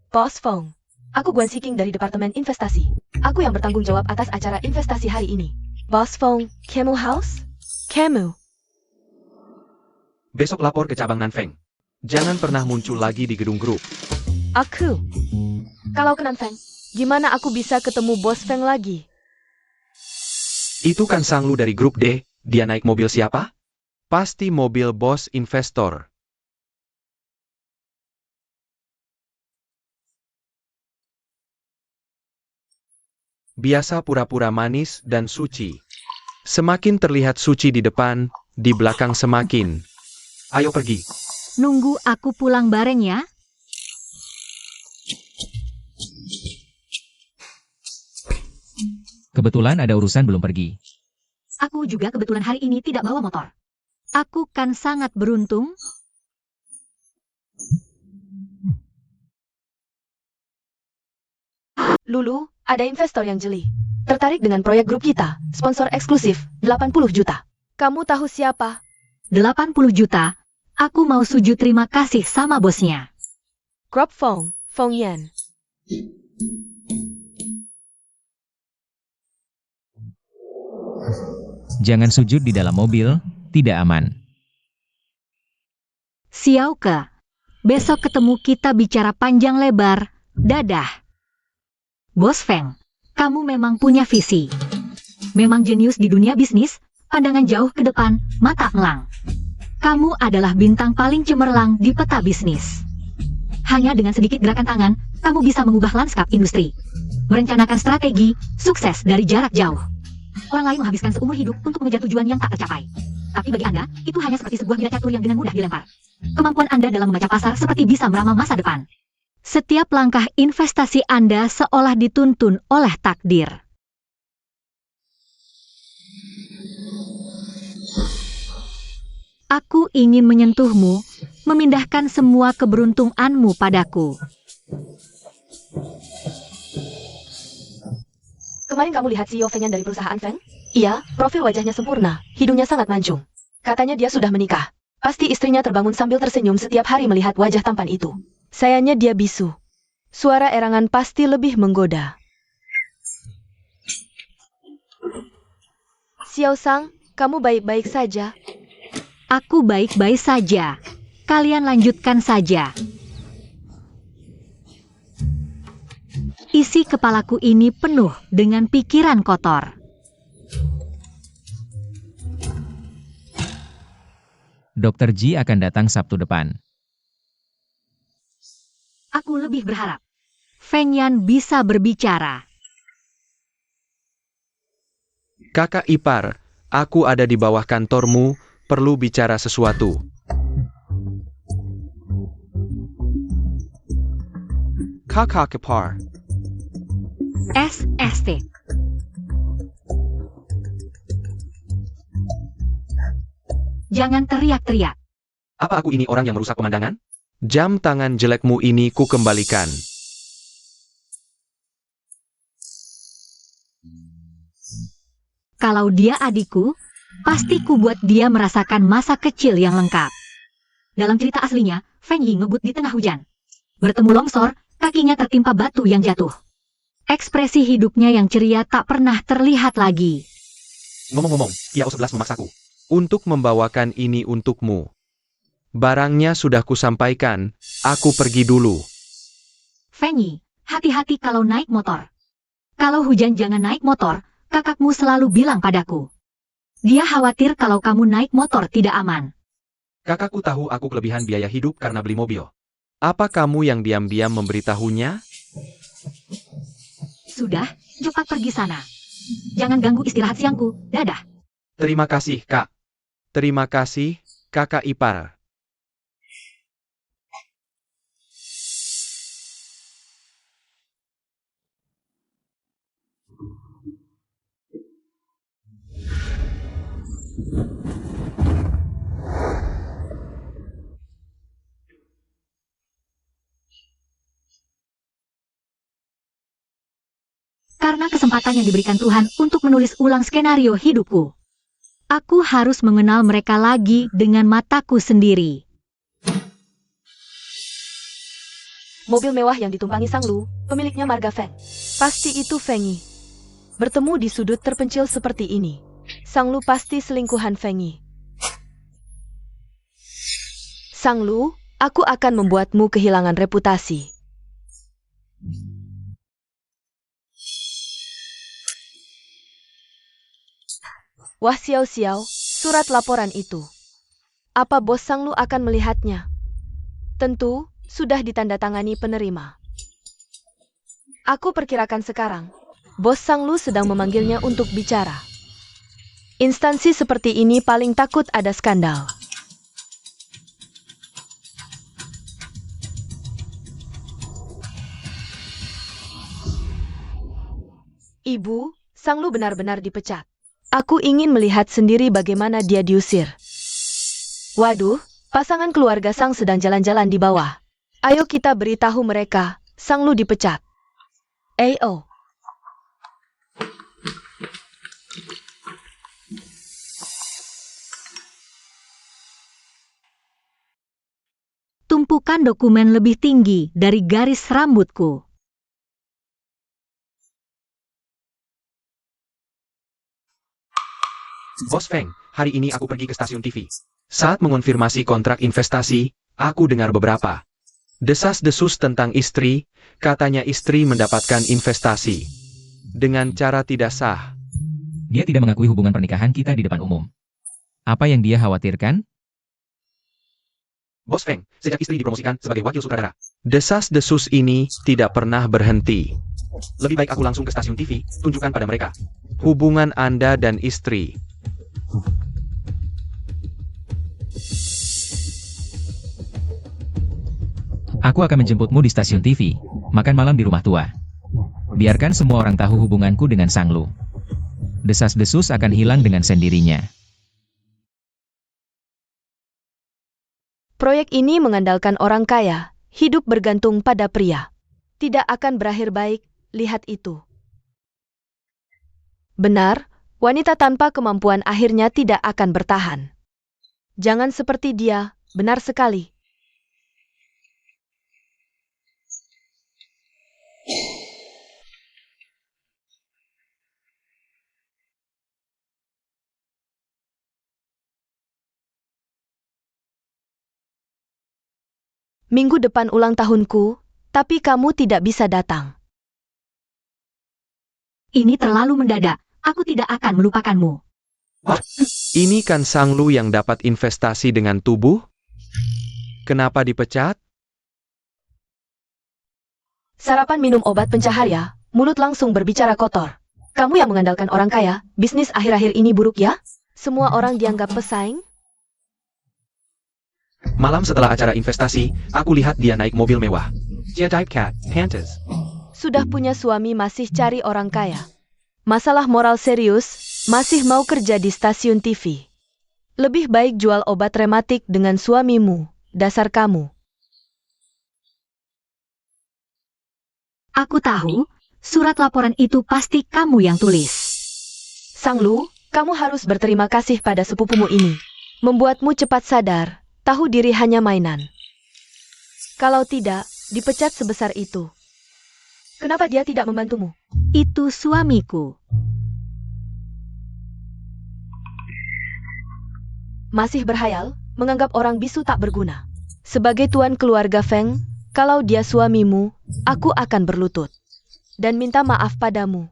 Bos Feng, aku Guan Siking dari Departemen Investasi. Aku yang bertanggung jawab atas acara investasi hari ini. Bos Feng, Camel House? Camel. Besok lapor ke cabang Nanfeng. Jangan pernah muncul lagi di gedung grup. Aku. Kalau ke Nanfeng, gimana aku bisa ketemu Bos Feng lagi? Itu kan Sang Lu dari grup D, dia naik mobil siapa? Pasti mobil bos investor. Biasa pura-pura manis dan suci. Semakin terlihat suci di depan, di belakang semakin. Ayo pergi. Nunggu aku pulang bareng ya. Kebetulan ada urusan belum pergi. Aku juga kebetulan hari ini tidak bawa motor. Aku kan sangat beruntung. Lulu, ada investor yang jeli. Tertarik dengan proyek grup kita, sponsor eksklusif, 80 juta. Kamu tahu siapa? 80 juta. Aku mau sujud terima kasih sama bosnya. Crop Feng, Feng Yan. Jangan sujud di dalam mobil, tidak aman. Xiao Ke. Besok ketemu kita bicara panjang lebar. Dadah. Bos Feng, kamu memang punya visi. Memang jenius di dunia bisnis, pandangan jauh ke depan, mata elang. Kamu adalah bintang paling cemerlang di peta bisnis. Hanya dengan sedikit gerakan tangan, kamu bisa mengubah lanskap industri. Merencanakan strategi, sukses dari jarak jauh. Orang lain menghabiskan seumur hidup untuk mengejar tujuan yang tak tercapai. Tapi bagi Anda, itu hanya seperti sebuah bila catur yang dengan mudah dilempar. Kemampuan Anda dalam membaca pasar seperti bisa meramal masa depan. Setiap langkah investasi Anda seolah dituntun oleh takdir. Aku ingin menyentuhmu, memindahkan semua keberuntunganmu padaku. Kemarin kamu lihat CEO Feng dari perusahaan Feng? Iya, profil wajahnya sempurna, hidungnya sangat mancung. Katanya dia sudah menikah. Pasti istrinya terbangun sambil tersenyum setiap hari melihat wajah tampan itu. Sayangnya dia bisu. Suara erangan pasti lebih menggoda. Xiao Sang, kamu baik-baik saja? Aku baik-baik saja. Kalian lanjutkan saja. Isi kepalaku ini penuh dengan pikiran kotor. Dr. Ji akan datang Sabtu depan. Aku lebih berharap Feng Yan bisa berbicara. Kakak ipar, aku ada di bawah kantormu, perlu bicara sesuatu. Kakak ipar. SST. Jangan teriak-teriak. Apa aku ini orang yang merusak pemandangan? Jam tangan jelekmu ini ku kembalikan. Kalau dia adikku, pasti ku buat dia merasakan masa kecil yang lengkap. Dalam cerita aslinya, Feng Yi ngebut di tengah hujan. Bertemu longsor, kakinya tertimpa batu yang jatuh. Ekspresi hidupnya yang ceria tak pernah terlihat lagi. Ngomong-ngomong, Kiao 11 memaksaku untuk membawakan ini untukmu. Barangnya sudah kusampaikan, aku pergi dulu. Feng Yi, hati-hati kalau naik motor. Kalau hujan jangan naik motor, kakakmu selalu bilang padaku. Dia khawatir kalau kamu naik motor tidak aman. Kakakku tahu aku kelebihan biaya hidup karena beli mobil. Apa kamu yang diam-diam memberitahunya? Sudah, cepat pergi sana. Jangan ganggu istirahat siangku, dadah. Terima kasih, Kak. Terima kasih, kakak ipar. Karena kesempatan yang diberikan Tuhan untuk menulis ulang skenario hidupku. Aku harus mengenal mereka lagi dengan mataku sendiri. Mobil mewah yang ditumpangi Sang Lu, pemiliknya marga Feng. Pasti itu Feng Yi. Bertemu di sudut terpencil seperti ini. Sang Lu pasti selingkuhan Feng Yi. Sang Lu, aku akan membuatmu kehilangan reputasi. Wah Xiao Xiao, surat laporan itu. Apa bos Sang Lu akan melihatnya? Tentu, sudah ditandatangani penerima. Aku perkirakan sekarang, bos Sang Lu sedang memanggilnya untuk bicara. Instansi seperti ini paling takut ada skandal. Ibu, Sang Lu benar-benar dipecat. Aku ingin melihat sendiri bagaimana dia diusir. Waduh, pasangan keluarga Sang sedang jalan-jalan di bawah. Ayo kita beritahu mereka, Sang Lu dipecat. Ayo. Tumpukan dokumen lebih tinggi dari garis rambutku. Bos Feng, hari ini aku pergi ke stasiun TV. Saat mengonfirmasi kontrak investasi, Aku dengar beberapa desas-desus tentang istri, katanya istri mendapatkan investasi dengan cara tidak sah. Dia tidak mengakui hubungan pernikahan kita di depan umum. Apa yang dia khawatirkan? Bos Feng, sejak istri dipromosikan sebagai wakil sutradara. Desas-desus ini tidak pernah berhenti. Lebih baik aku langsung ke stasiun TV, tunjukkan pada mereka hubungan Anda dan istri. Aku akan menjemputmu di stasiun TV, makan malam di rumah tua. Biarkan semua orang tahu hubunganku dengan Sang Lu. Desas-desus akan hilang dengan sendirinya. Proyek ini mengandalkan orang kaya, hidup bergantung pada pria. Tidak akan berakhir baik, lihat itu. Benar, wanita tanpa kemampuan akhirnya tidak akan bertahan. Jangan seperti dia, benar sekali. Minggu depan ulang tahunku, tapi kamu tidak bisa datang. Ini terlalu mendadak. Aku tidak akan melupakanmu. Ini kan Sang Lu yang dapat investasi dengan tubuh? Kenapa dipecat? Sarapan minum obat pencahaya, mulut langsung berbicara kotor. Kamu yang mengandalkan orang kaya, bisnis akhir-akhir ini buruk ya? Semua orang dianggap pesaing? Malam setelah acara investasi, aku lihat dia naik mobil mewah. Dia type cat, Pantas. Sudah punya suami masih cari orang kaya. Masalah moral serius, masih mau kerja di stasiun TV. Lebih baik jual obat rematik dengan suamimu, dasar kamu. Aku tahu, surat laporan itu pasti kamu yang tulis. Sang Lu, kamu harus berterima kasih pada sepupumu ini. Membuatmu cepat sadar, tahu diri hanya mainan. Kalau tidak, dipecat sebesar itu. Kenapa dia tidak membantumu? Itu suamiku. Masih berhayal, menganggap orang bisu tak berguna. Sebagai tuan keluarga Feng, kalau dia suamimu, aku akan berlutut. Dan minta maaf padamu.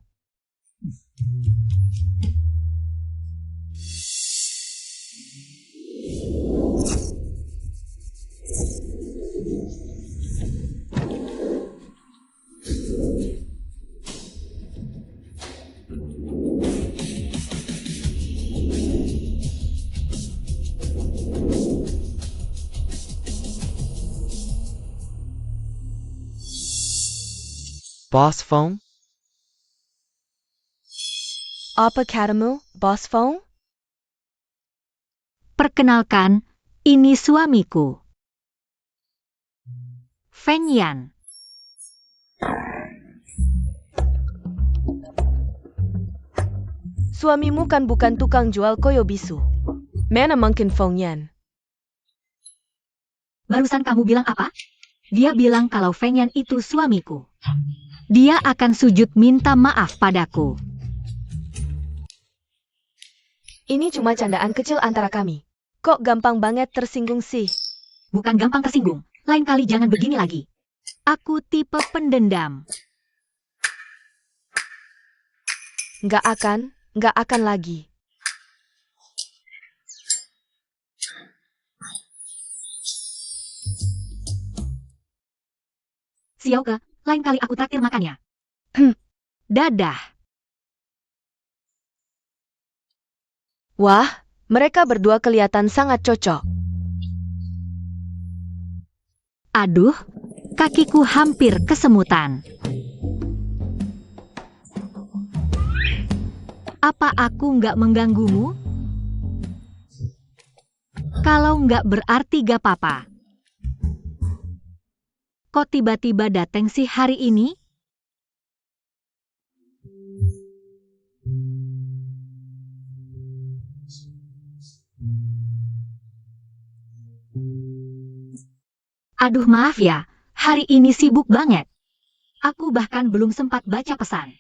Boss Phone? Apa katamu, Boss Feng? Perkenalkan, ini suamiku. Feng Yan. Suamimu kan bukan tukang jual koyo bisu. Mana mungkin Feng Yan? Barusan kamu bilang apa? Dia bilang kalau Feng Yan itu suamiku. Dia akan sujud minta maaf padaku. Ini cuma candaan kecil antara kami. Kok gampang banget tersinggung sih? Bukan gampang tersinggung. Lain kali jangan begini lagi. Aku tipe pendendam. Nggak akan lagi. Xiaoke, lain kali aku traktir makannya. Dadah. Wah, mereka berdua kelihatan sangat cocok. Aduh, kakiku hampir kesemutan. Apa aku nggak mengganggumu? Kalau nggak berarti gak apa-apa. Kok tiba-tiba dateng sih hari ini? Aduh maaf ya, hari ini sibuk banget. Aku bahkan belum sempat baca pesan.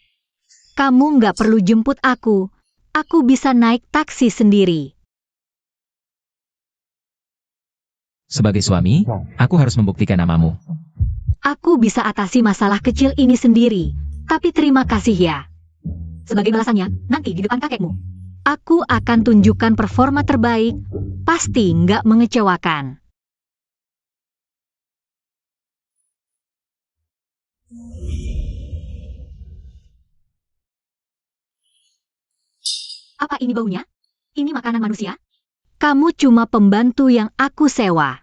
Kamu nggak perlu jemput aku bisa naik taksi sendiri. Sebagai suami, aku harus membuktikan namamu. Aku bisa atasi masalah kecil ini sendiri, tapi terima kasih ya. Sebagai balasannya, nanti di depan kakekmu, aku akan tunjukkan performa terbaik, pasti nggak mengecewakan. Apa ini baunya? Ini makanan manusia? Kamu cuma pembantu yang aku sewa.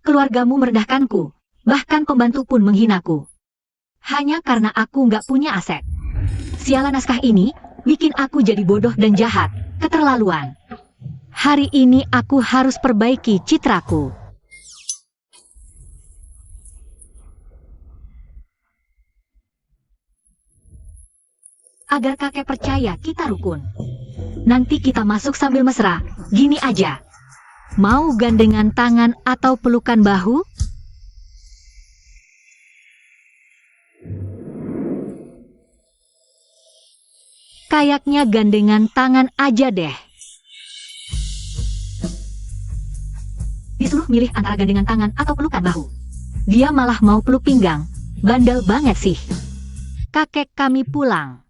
Keluargamu merendahkanku, bahkan pembantu pun menghinaku. Hanya karena aku nggak punya aset. Sialan naskah ini bikin aku jadi bodoh dan jahat, keterlaluan. Hari ini aku harus perbaiki citraku. Agar kakek percaya kita rukun. Nanti kita masuk sambil mesra, gini aja. Mau gandengan tangan atau pelukan bahu? Kayaknya gandengan tangan aja deh. Disuruh milih antara gandengan tangan atau pelukan bahu. Dia malah mau peluk pinggang. Bandel banget sih. Kakek kami pulang.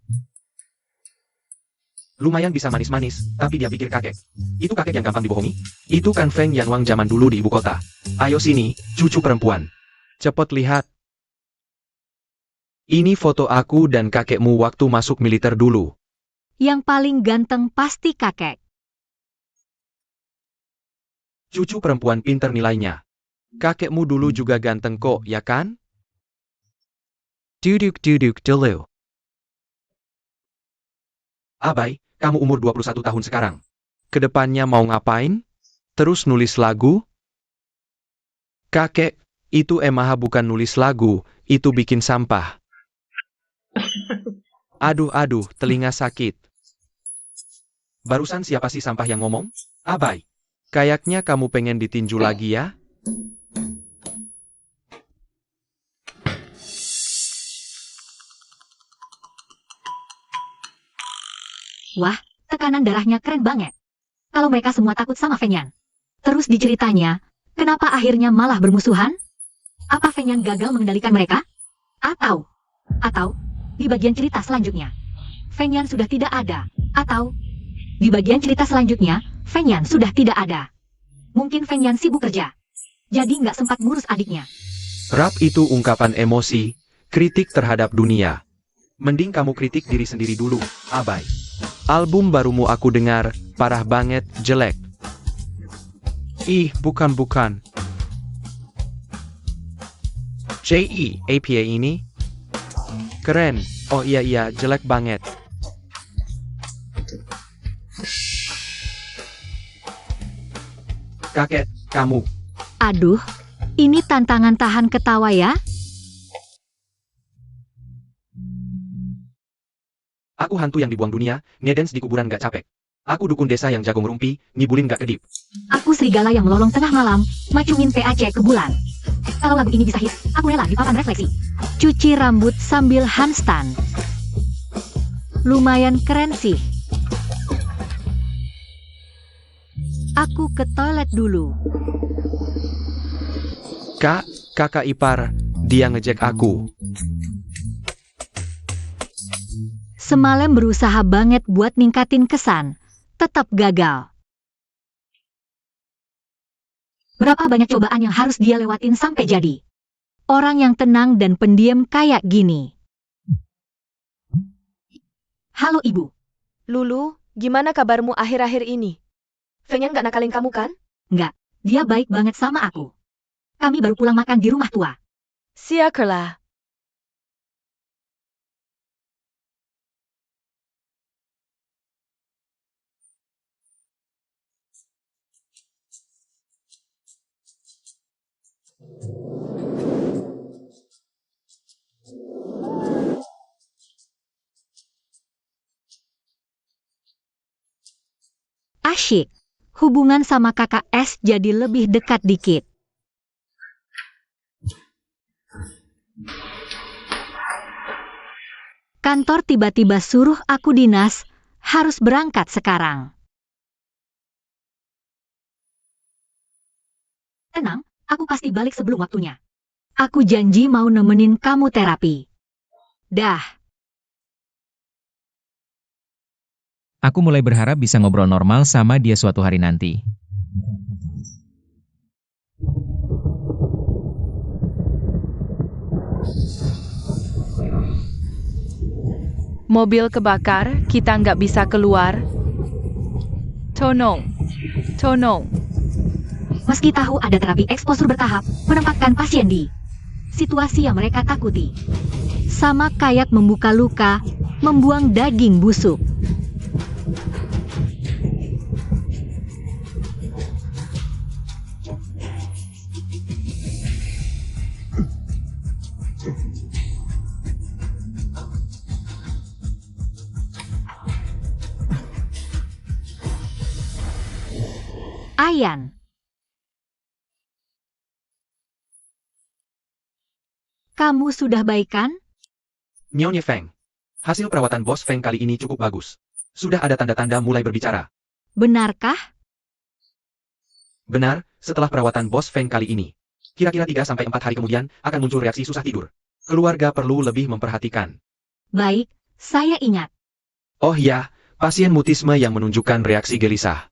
Lumayan bisa manis-manis, tapi dia pikir kakek. Itu kakek yang gampang dibohongi? Itu kan Feng Yanwang zaman dulu di ibu kota. Ayo sini, cucu perempuan. Cepet lihat. Ini foto aku dan kakekmu waktu masuk militer dulu. Yang paling ganteng pasti kakek. Cucu perempuan pinter nilainya. Kakekmu dulu juga ganteng kok, ya kan? Duduk dulu. Abai, kamu umur 21 tahun sekarang. Kedepannya mau ngapain? Terus nulis lagu? Kakek, itu Emaha bukan nulis lagu, itu bikin sampah. Aduh, telinga sakit. Barusan siapa sih sampah yang ngomong? Abai, kayaknya kamu pengen ditinju lagi ya? Wah, tekanan darahnya keren banget. Kalau mereka semua takut sama Feng Yan. Terus diceritanya, kenapa akhirnya malah bermusuhan? Apa Feng Yan gagal mengendalikan mereka? Atau, di bagian cerita selanjutnya, Feng Yan sudah tidak ada. Atau, di bagian cerita selanjutnya, Feng Yan sudah tidak ada. Mungkin Feng Yan sibuk kerja. Jadi nggak sempat ngurus adiknya. Rap itu ungkapan emosi, kritik terhadap dunia. Mending kamu kritik diri sendiri dulu, Abai. Album barumu aku dengar, parah banget, jelek. Ih, bukan. JEAPA ini? Keren, oh iya, jelek banget. Kakek, kamu. Aduh, ini tantangan tahan ketawa ya? Aku hantu yang dibuang dunia, ngedance di kuburan gak capek. Aku dukun desa yang jago ngerumpi, ngibulin gak kedip. Aku serigala yang melolong tengah malam, macungin PAC ke bulan. Kalau lagu ini bisa hit, aku rela di papan refleksi. Cuci rambut sambil handstand. Lumayan keren sih. Aku ke toilet dulu. Kakak ipar, dia ngejek aku. Semalam berusaha banget buat ningkatin kesan, tetap gagal. Berapa banyak cobaan yang harus dia lewatin sampai jadi orang yang tenang dan pendiam kayak gini. Halo Ibu. Lulu, gimana kabarmu akhir-akhir ini? Feng Yan nggak nakalin kamu kan? Nggak, dia baik banget sama aku. Kami baru pulang makan di rumah tua. Syukurlah. Asyik, hubungan sama kakak S jadi lebih dekat dikit. Kantor tiba-tiba suruh aku dinas, harus berangkat sekarang. Tenang, aku pasti balik sebelum waktunya. Aku janji mau nemenin kamu terapi. Dah. Aku mulai berharap bisa ngobrol normal sama dia suatu hari nanti. Mobil kebakar, kita nggak bisa keluar. Tolong, tolong. Meski tahu ada terapi eksposur bertahap, menempatkan pasien di situasi yang mereka takuti. Sama kayak membuka luka, membuang daging busuk. Ayan. Kamu sudah baik kan? Nyonya Feng. Hasil perawatan Bos Feng kali ini cukup bagus. Sudah ada tanda-tanda mulai berbicara. Benarkah? Benar, setelah perawatan Bos Feng kali ini. Kira-kira 3-4 hari kemudian akan muncul reaksi susah tidur. Keluarga perlu lebih memperhatikan. Baik, saya ingat. Oh ya, pasien mutisme yang menunjukkan reaksi gelisah.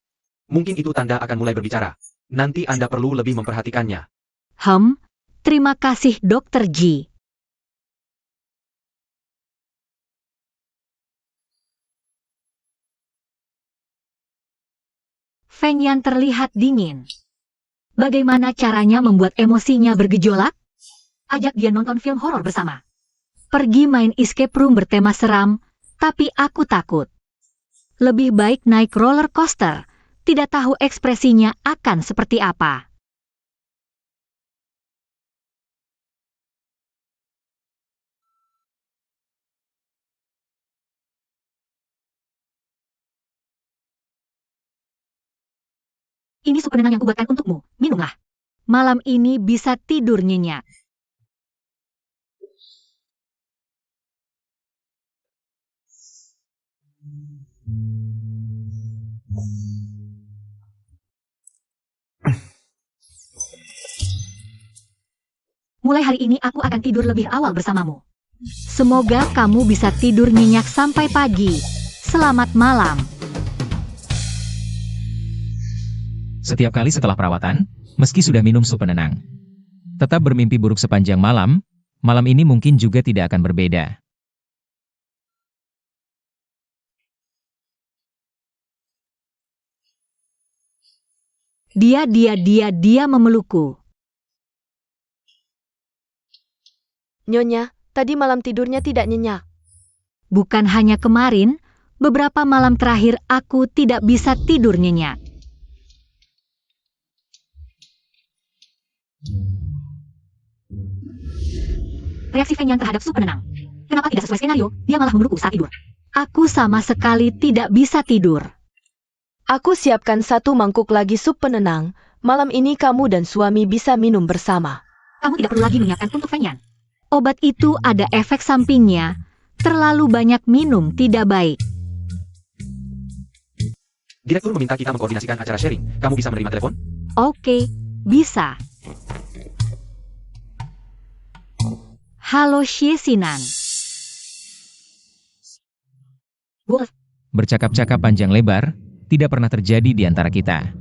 Mungkin itu tanda akan mulai berbicara. Nanti Anda perlu lebih memperhatikannya. Terima kasih Dr. Ji. Feng Yan terlihat dingin. Bagaimana caranya membuat emosinya bergejolak? Ajak dia nonton film horor bersama. Pergi main escape room bertema seram, tapi aku takut. Lebih baik naik roller coaster. Tidak tahu ekspresinya akan seperti apa. Ini sup penenang yang kubuatkan untukmu. Minumlah. Malam ini bisa tidur nyenyak. Mulai hari ini aku akan tidur lebih awal bersamamu. Semoga kamu bisa tidur nyenyak sampai pagi. Selamat malam. Setiap kali setelah perawatan, meski sudah minum sup penenang, tetap bermimpi buruk sepanjang malam, malam ini mungkin juga tidak akan berbeda. Dia memelukku. Nyonya, tadi malam tidurnya tidak nyenyak. Bukan hanya kemarin, beberapa malam terakhir aku tidak bisa tidur nyenyak. Reaksi Feng Yang terhadap sup penenang. Kenapa tidak sesuai skenario, dia malah memelukku saat tidur. Aku sama sekali tidak bisa tidur. Aku siapkan 1 mangkuk lagi sup penenang. Malam ini kamu dan suami bisa minum bersama. Kamu tidak perlu lagi menyiapkan untuk Feng Yan. Obat itu ada efek sampingnya. Terlalu banyak minum tidak baik. Direktur meminta kita mengkoordinasikan acara sharing. Kamu bisa menerima telepon? Oke, bisa. Halo Xie Sinan. Wolf, Bercakap-cakap panjang lebar, tidak pernah terjadi di antara kita.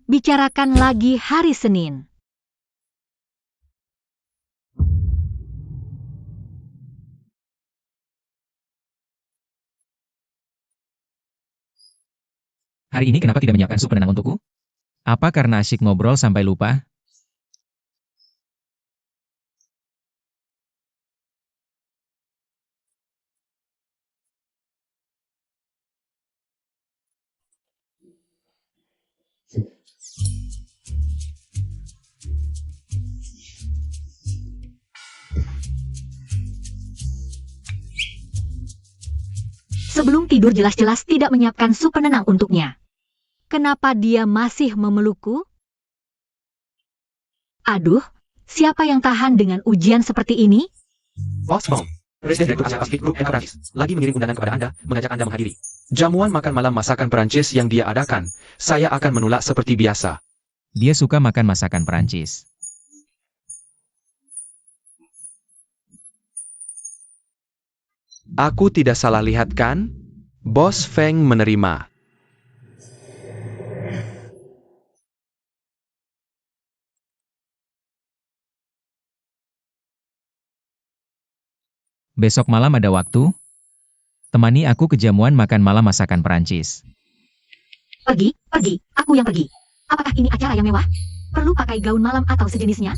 bicarakan lagi hari Senin. Hari ini kenapa tidak menyiapkan sup penenang untukku? Apa karena asyik ngobrol sampai lupa? Sebelum tidur jelas-jelas tidak menyiapkan sup penenang untuknya. Kenapa dia masih memelukku? Aduh, siapa yang tahan dengan ujian seperti ini? Boss Feng, Presiden Direktur Asia Pasifik Group NK Prancis, lagi mengirim undangan kepada Anda, mengajak Anda menghadiri jamuan makan malam masakan Perancis yang dia adakan. Saya akan menolak seperti biasa. Dia suka makan masakan Perancis. Aku tidak salah lihat kan? Bos Feng menerima. Besok malam ada waktu? Temani aku ke jamuan makan malam masakan Perancis. Pergi, aku yang pergi. Apakah ini acara yang mewah? Perlu pakai gaun malam atau sejenisnya?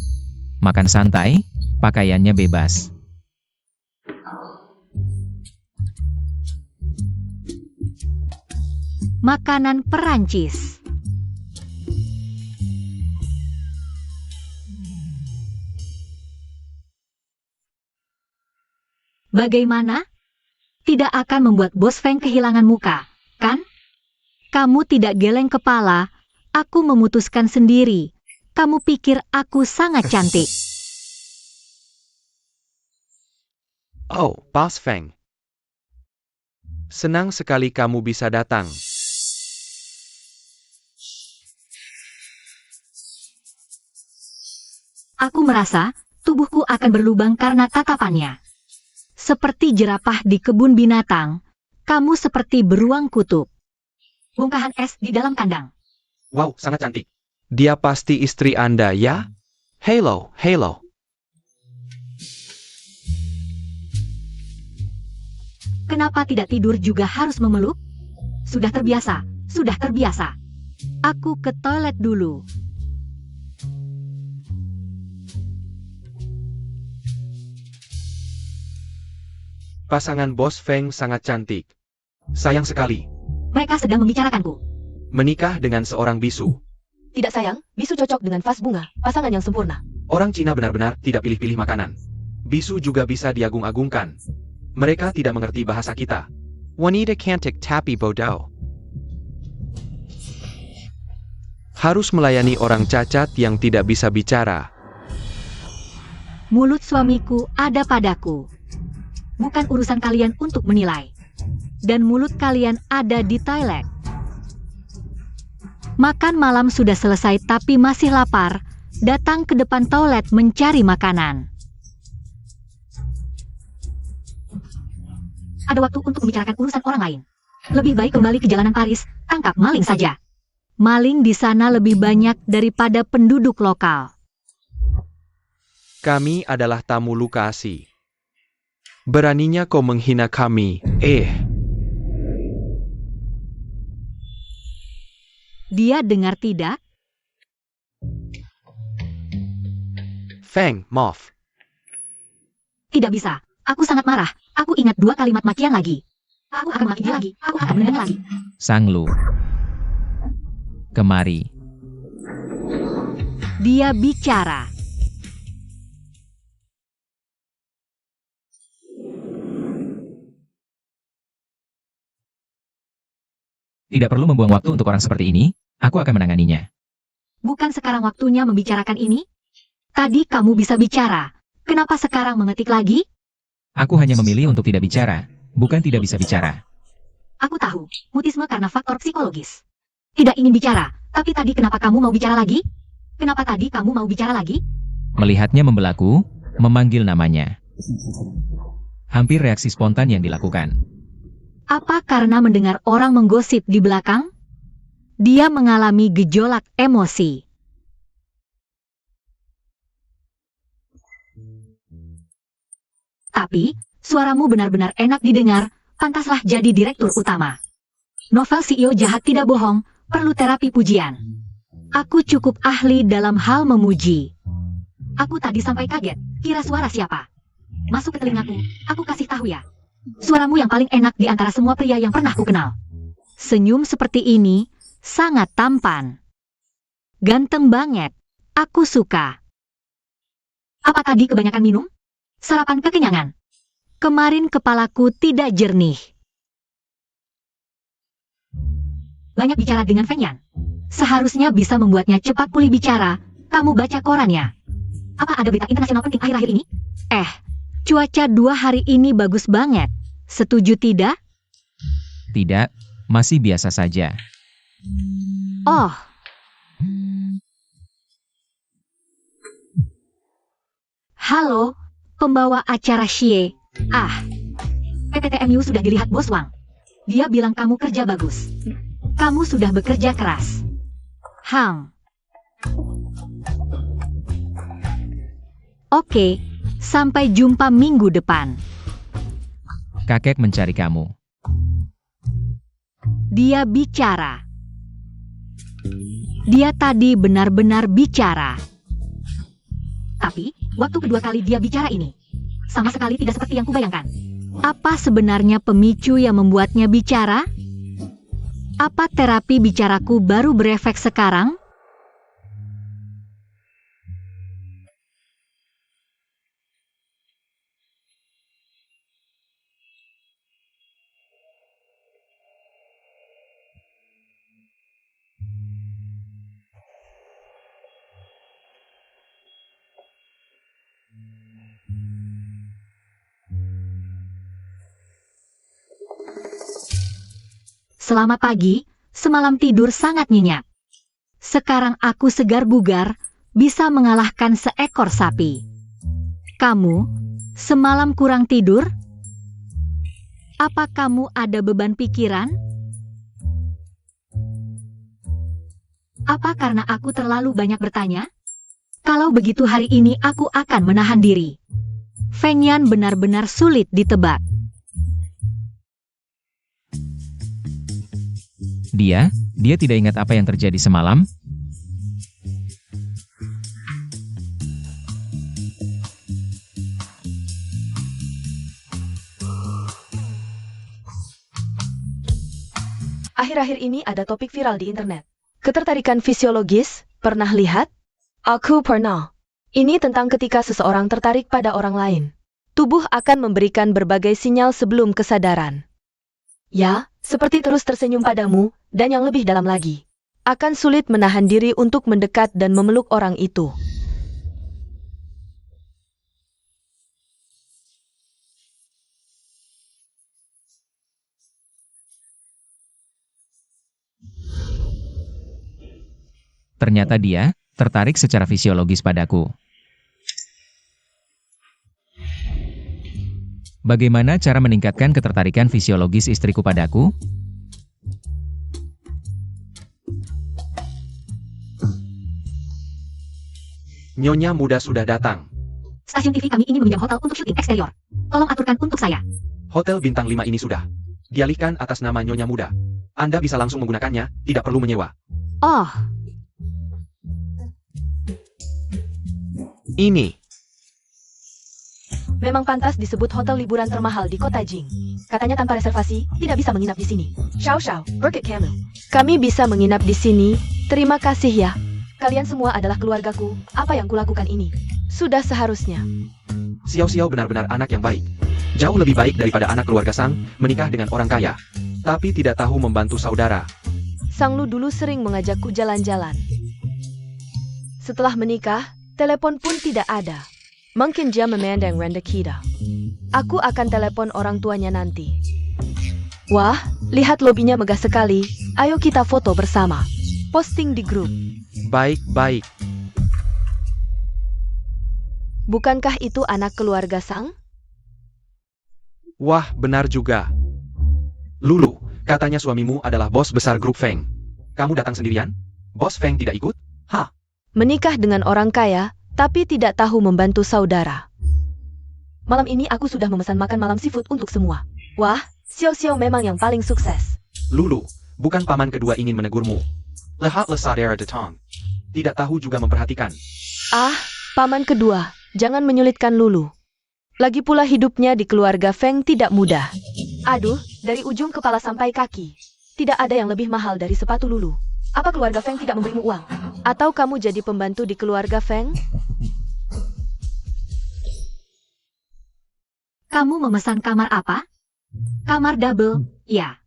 Makan santai, pakaiannya bebas. Makanan Perancis. Bagaimana? Tidak akan membuat Bos Feng kehilangan muka, kan? Kamu tidak geleng kepala, aku memutuskan sendiri. Kamu pikir aku sangat cantik. Oh, Bos Feng. Senang sekali kamu bisa datang. Aku merasa tubuhku akan berlubang karena tatapannya. Seperti jerapah di kebun binatang, kamu seperti beruang kutub. Bongkahan es di dalam kandang. Wow, sangat cantik. Dia pasti istri Anda, ya? Halo. Kenapa tidak tidur juga harus memeluk? Sudah terbiasa. Aku ke toilet dulu. Pasangan Bos Feng sangat cantik. Sayang sekali. Mereka sedang membicarakanku. Menikah dengan seorang bisu. Tidak sayang, bisu cocok dengan vas bunga, pasangan yang sempurna. Orang Cina benar-benar tidak pilih-pilih makanan. Bisu juga bisa diagung-agungkan. Mereka tidak mengerti bahasa kita. Wanita cantik tapi bodoh. Harus melayani orang cacat yang tidak bisa bicara. Mulut suamiku ada padaku. Bukan urusan kalian untuk menilai. Dan mulut kalian ada di toilet. Makan malam sudah selesai tapi masih lapar. Datang ke depan toilet mencari makanan. Ada waktu untuk membicarakan urusan orang lain. Lebih baik kembali ke jalanan Paris, tangkap maling saja. Maling di sana lebih banyak daripada penduduk lokal. Kami adalah tamu Lukasi. Beraninya kau menghina kami, Dia dengar tidak? Feng, maaf. Tidak bisa. Aku sangat marah. Aku ingat 2 kalimat makian lagi. Aku akan maki dia lagi. Aku akan menendang lagi. Sanglu. Kemari. Dia bicara. Tidak perlu membuang waktu untuk orang seperti ini, aku akan menanganinya. Bukan sekarang waktunya membicarakan ini? Tadi kamu bisa bicara. Kenapa sekarang mengetik lagi? Aku hanya memilih untuk tidak bicara, bukan tidak bisa bicara. Aku tahu, mutisme karena faktor psikologis. Tidak ingin bicara, tapi tadi kenapa kamu mau bicara lagi? Kenapa tadi kamu mau bicara lagi? Melihatnya membelaku, memanggil namanya. Hampir reaksi spontan yang dilakukan. Apa karena mendengar orang menggosip di belakang? Dia mengalami gejolak emosi. Tapi, suaramu benar-benar enak didengar, pantaslah jadi direktur utama. Novel CEO jahat tidak bohong, perlu terapi pujian. Aku cukup ahli dalam hal memuji. Aku tadi sampai kaget, kira suara siapa? Masuk ke telingaku, aku kasih tahu ya. Suaramu yang paling enak di antara semua pria yang pernah kukenal. Senyum seperti ini, sangat tampan. Ganteng banget, aku suka. Apa tadi kebanyakan minum? Sarapan kekenyangan. Kemarin kepalaku tidak jernih. Banyak bicara dengan Feng Yan. Seharusnya bisa membuatnya cepat pulih bicara. Kamu baca korannya. Apa ada berita internasional penting akhir-akhir ini? Cuaca 2 hari ini bagus banget. Setuju tidak? Tidak, masih biasa saja. Oh. Halo, pembawa acara Xie. PPTMU sudah dilihat Bos Wang. Dia bilang kamu kerja bagus. Kamu sudah bekerja keras. Oke, sampai jumpa minggu depan. Kakek mencari kamu. Dia bicara. Dia tadi benar-benar bicara. Tapi, waktu kedua kali dia bicara ini, sama sekali tidak seperti yang kubayangkan. Apa sebenarnya pemicu yang membuatnya bicara? Apa terapi bicaraku baru berefek sekarang? Selamat pagi, semalam tidur sangat nyenyak. Sekarang aku segar bugar, bisa mengalahkan seekor sapi. Kamu, semalam kurang tidur? Apa kamu ada beban pikiran? Apa karena aku terlalu banyak bertanya? Kalau begitu hari ini aku akan menahan diri. Feng Yan benar-benar sulit ditebak. Dia tidak ingat apa yang terjadi semalam? Akhir-akhir ini ada topik viral di internet. Ketertarikan fisiologis, pernah lihat? Aku pernah. Ini tentang ketika seseorang tertarik pada orang lain. Tubuh akan memberikan berbagai sinyal sebelum kesadaran. Ya, seperti terus tersenyum padamu, dan yang lebih dalam lagi. Akan sulit menahan diri untuk mendekat dan memeluk orang itu. Ternyata dia tertarik secara fisiologis padaku. Bagaimana cara meningkatkan ketertarikan fisiologis istriku padaku? Nyonya muda sudah datang. Stasiun TV kami ingin meminjam hotel untuk syuting eksterior. Tolong aturkan untuk saya. Hotel bintang 5 ini sudah dialihkan atas nama Nyonya muda. Anda bisa langsung menggunakannya, tidak perlu menyewa. Oh, Ini. Memang pantas disebut hotel liburan termahal di kota Jing. Katanya tanpa reservasi, tidak bisa menginap di sini. Xiao Xiao, Burkett Camel. Kami bisa menginap di sini. Terima kasih ya. Kalian semua adalah keluargaku. Apa yang kulakukan ini? Sudah seharusnya. Xiao Xiao benar-benar anak yang baik. Jauh lebih baik daripada anak keluarga Sang, menikah dengan orang kaya. Tapi tidak tahu membantu saudara. Sang Lu dulu sering mengajakku jalan-jalan. Setelah menikah, telepon pun tidak ada. Mungkin dia memandang rendah kita. Aku akan telepon orang tuanya nanti. Wah, lihat lobinya megah sekali. Ayo kita foto bersama. Posting di grup. Baik-baik. Bukankah itu anak keluarga Sang? Wah, benar juga. Lulu, katanya suamimu adalah bos besar grup Feng. Kamu datang sendirian? Bos Feng tidak ikut? Hah? Menikah dengan orang kaya, tapi tidak tahu membantu saudara. Malam ini aku sudah memesan makan malam seafood untuk semua. Wah, Xiao Xiao memang yang paling sukses. Lulu, bukan paman kedua ingin menegurmu. Lehat lesadera detong. Tidak tahu juga memperhatikan. Ah, paman kedua, jangan menyulitkan Lulu. Lagi pula hidupnya di keluarga Feng tidak mudah. Aduh, dari ujung kepala sampai kaki. Tidak ada yang lebih mahal dari sepatu Lulu. Apa keluarga Feng tidak memberimu uang? Atau kamu jadi pembantu di keluarga Feng? kamu memesan kamar apa? Kamar double, ya.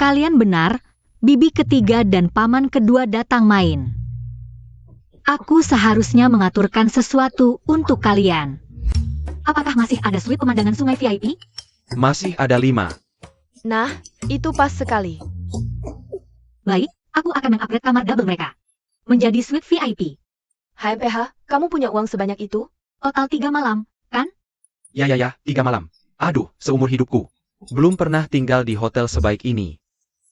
Kalian benar, bibi ketiga dan paman kedua datang main. Aku seharusnya mengaturkan sesuatu untuk kalian. Apakah masih ada suite pemandangan sungai VIP? Masih ada 5. Nah, itu pas sekali. Baik, aku akan mengupgrade kamar double mereka menjadi suite VIP. HMPH, kamu punya uang sebanyak itu? Total 3 malam. Ya, 3 malam. Aduh, seumur hidupku. Belum pernah tinggal di hotel sebaik ini.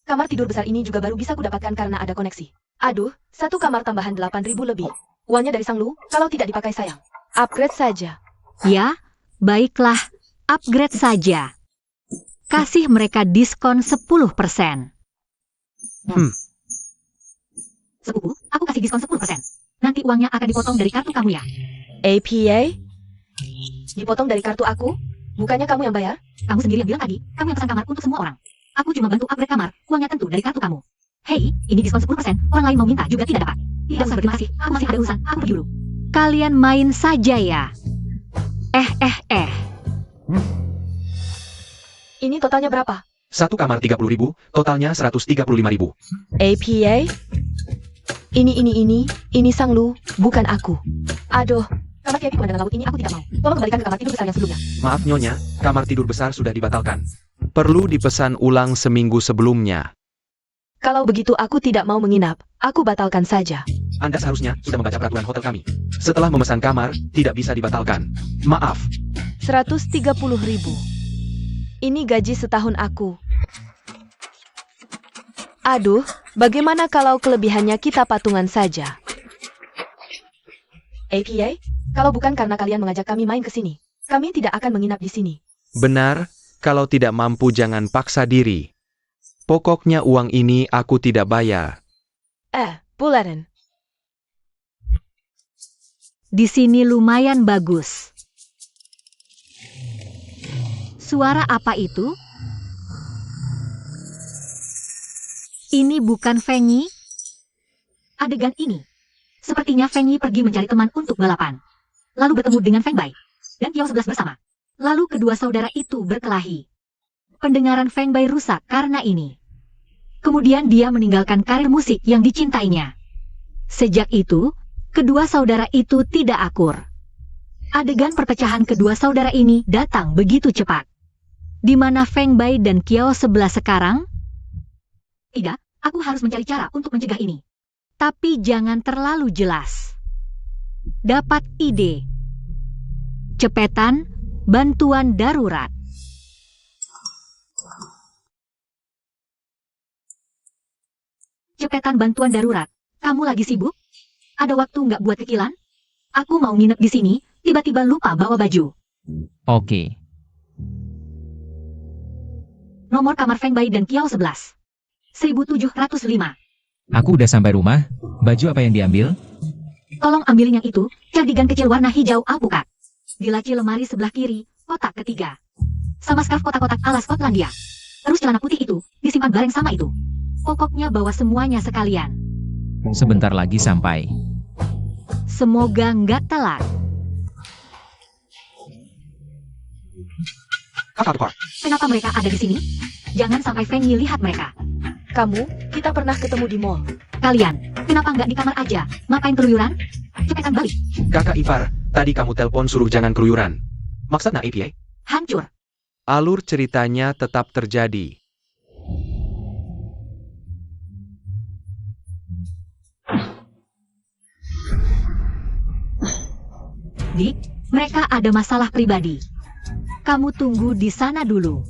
Kamar tidur besar ini juga baru bisa kudapatkan karena ada koneksi. Aduh, satu kamar tambahan 8.000 lebih. Uangnya dari Sang Lu, kalau tidak dipakai sayang. Upgrade saja. Ya, baiklah. Upgrade saja. Kasih mereka diskon 10%. Sepupu, aku kasih diskon 10%. Nanti uangnya akan dipotong dari kartu kamu ya. APA? Dipotong dari kartu aku? Bukannya kamu yang bayar? Kamu sendiri yang bilang tadi, kamu yang pesan kamar untuk semua orang. Aku cuma bantu upgrade kamar, uangnya tentu dari kartu kamu. Hei, ini diskon 10%, orang lain mau minta juga tidak dapat. Tidak usah berterima kasih, aku masih ada urusan, aku pergi dulu. Kalian main saja ya. Ini totalnya berapa? Satu kamar 30.000, totalnya 135.000. APA? Ini Sang Lu, bukan aku. Aduh, kamar VIP pemandangan laut ini aku tidak mau. Tolong kembalikan ke kamar tidur besar yang sebelumnya. Maaf Nyonya, kamar tidur besar sudah dibatalkan. Perlu dipesan ulang seminggu sebelumnya. Kalau begitu aku tidak mau menginap, aku batalkan saja. Anda seharusnya sudah membaca peraturan hotel kami. Setelah memesan kamar, tidak bisa dibatalkan. Maaf. 130.000. Ini gaji setahun aku. Aduh, bagaimana kalau kelebihannya kita patungan saja? APA, kalau bukan karena kalian mengajak kami main ke sini, kami tidak akan menginap di sini. Benar, kalau tidak mampu jangan paksa diri. Pokoknya uang ini aku tidak bayar. Bularen. Di sini lumayan bagus. Suara apa itu? Ini bukan Feng Yi? Adegan ini. Sepertinya Feng Yi pergi mencari teman untuk balapan. Lalu bertemu dengan Feng Bai dan Kiao 11 bersama. Lalu kedua saudara itu berkelahi. Pendengaran Feng Bai rusak karena ini. Kemudian dia meninggalkan karir musik yang dicintainya. Sejak itu, kedua saudara itu tidak akur. Adegan perpecahan kedua saudara ini datang begitu cepat. Di mana Feng Bai dan Kiao 11 sekarang? Tidak, aku harus mencari cara untuk mencegah ini. Tapi jangan terlalu jelas. Dapat ide. Cepetan, bantuan darurat. Cepetan bantuan darurat. Kamu lagi sibuk? Ada waktu nggak buat kekilan? Aku mau nginep di sini, tiba-tiba lupa bawa baju. Oke. Nomor kamar Feng Bai dan Kiao 11. 1705. Aku udah sampai rumah. Baju apa yang diambil? Tolong ambilin yang itu, cardigan kecil warna hijau alpukat. Di laci lemari sebelah kiri, kotak ketiga. Sama scarf kotak-kotak ala Skotlandia. Terus celana putih itu, disimpan bareng sama itu. Pokoknya bawa semuanya sekalian. Sebentar lagi sampai. Semoga nggak telat. Kenapa mereka ada di sini? Jangan sampai Feng Yi lihat mereka. Kamu, kita pernah ketemu di mall. Kalian, kenapa nggak di kamar aja? Ngapain keluyuran? Cepetan balik. Kakak Ipar, tadi kamu telepon suruh jangan keluyuran. Maksudnya APA? Hancur. Alur ceritanya tetap terjadi. Dik, mereka ada masalah pribadi. Kamu tunggu di sana dulu.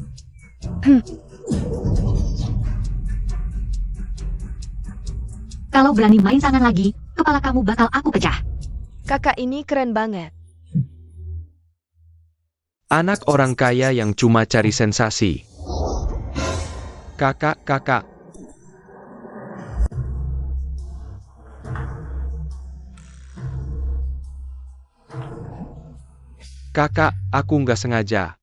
Kalau berani main tangan lagi, kepala kamu bakal aku pecah. Kakak ini keren banget. Anak orang kaya yang cuma cari sensasi. Kakak. Kakak, aku nggak sengaja.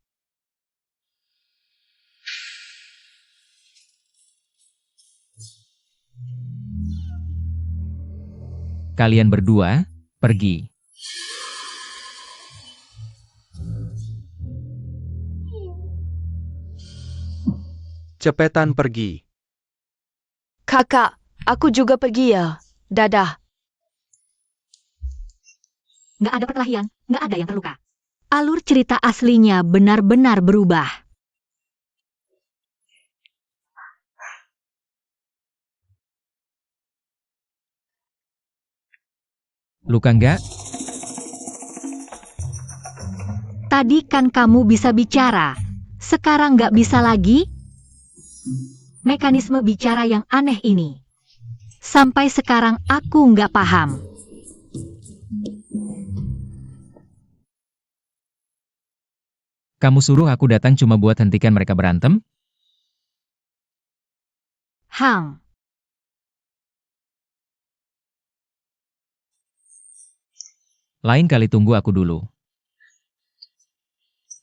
Kalian berdua, pergi. Cepetan pergi. Kakak, aku juga pergi ya. Dadah. Nggak ada perkelahian, nggak ada yang terluka. Alur cerita aslinya benar-benar berubah. Luka nggak? Tadi kan kamu bisa bicara, sekarang nggak bisa lagi? Mekanisme bicara yang aneh ini. Sampai sekarang aku nggak paham. Kamu suruh aku datang cuma buat hentikan mereka berantem? Hang, Lain kali tunggu aku dulu.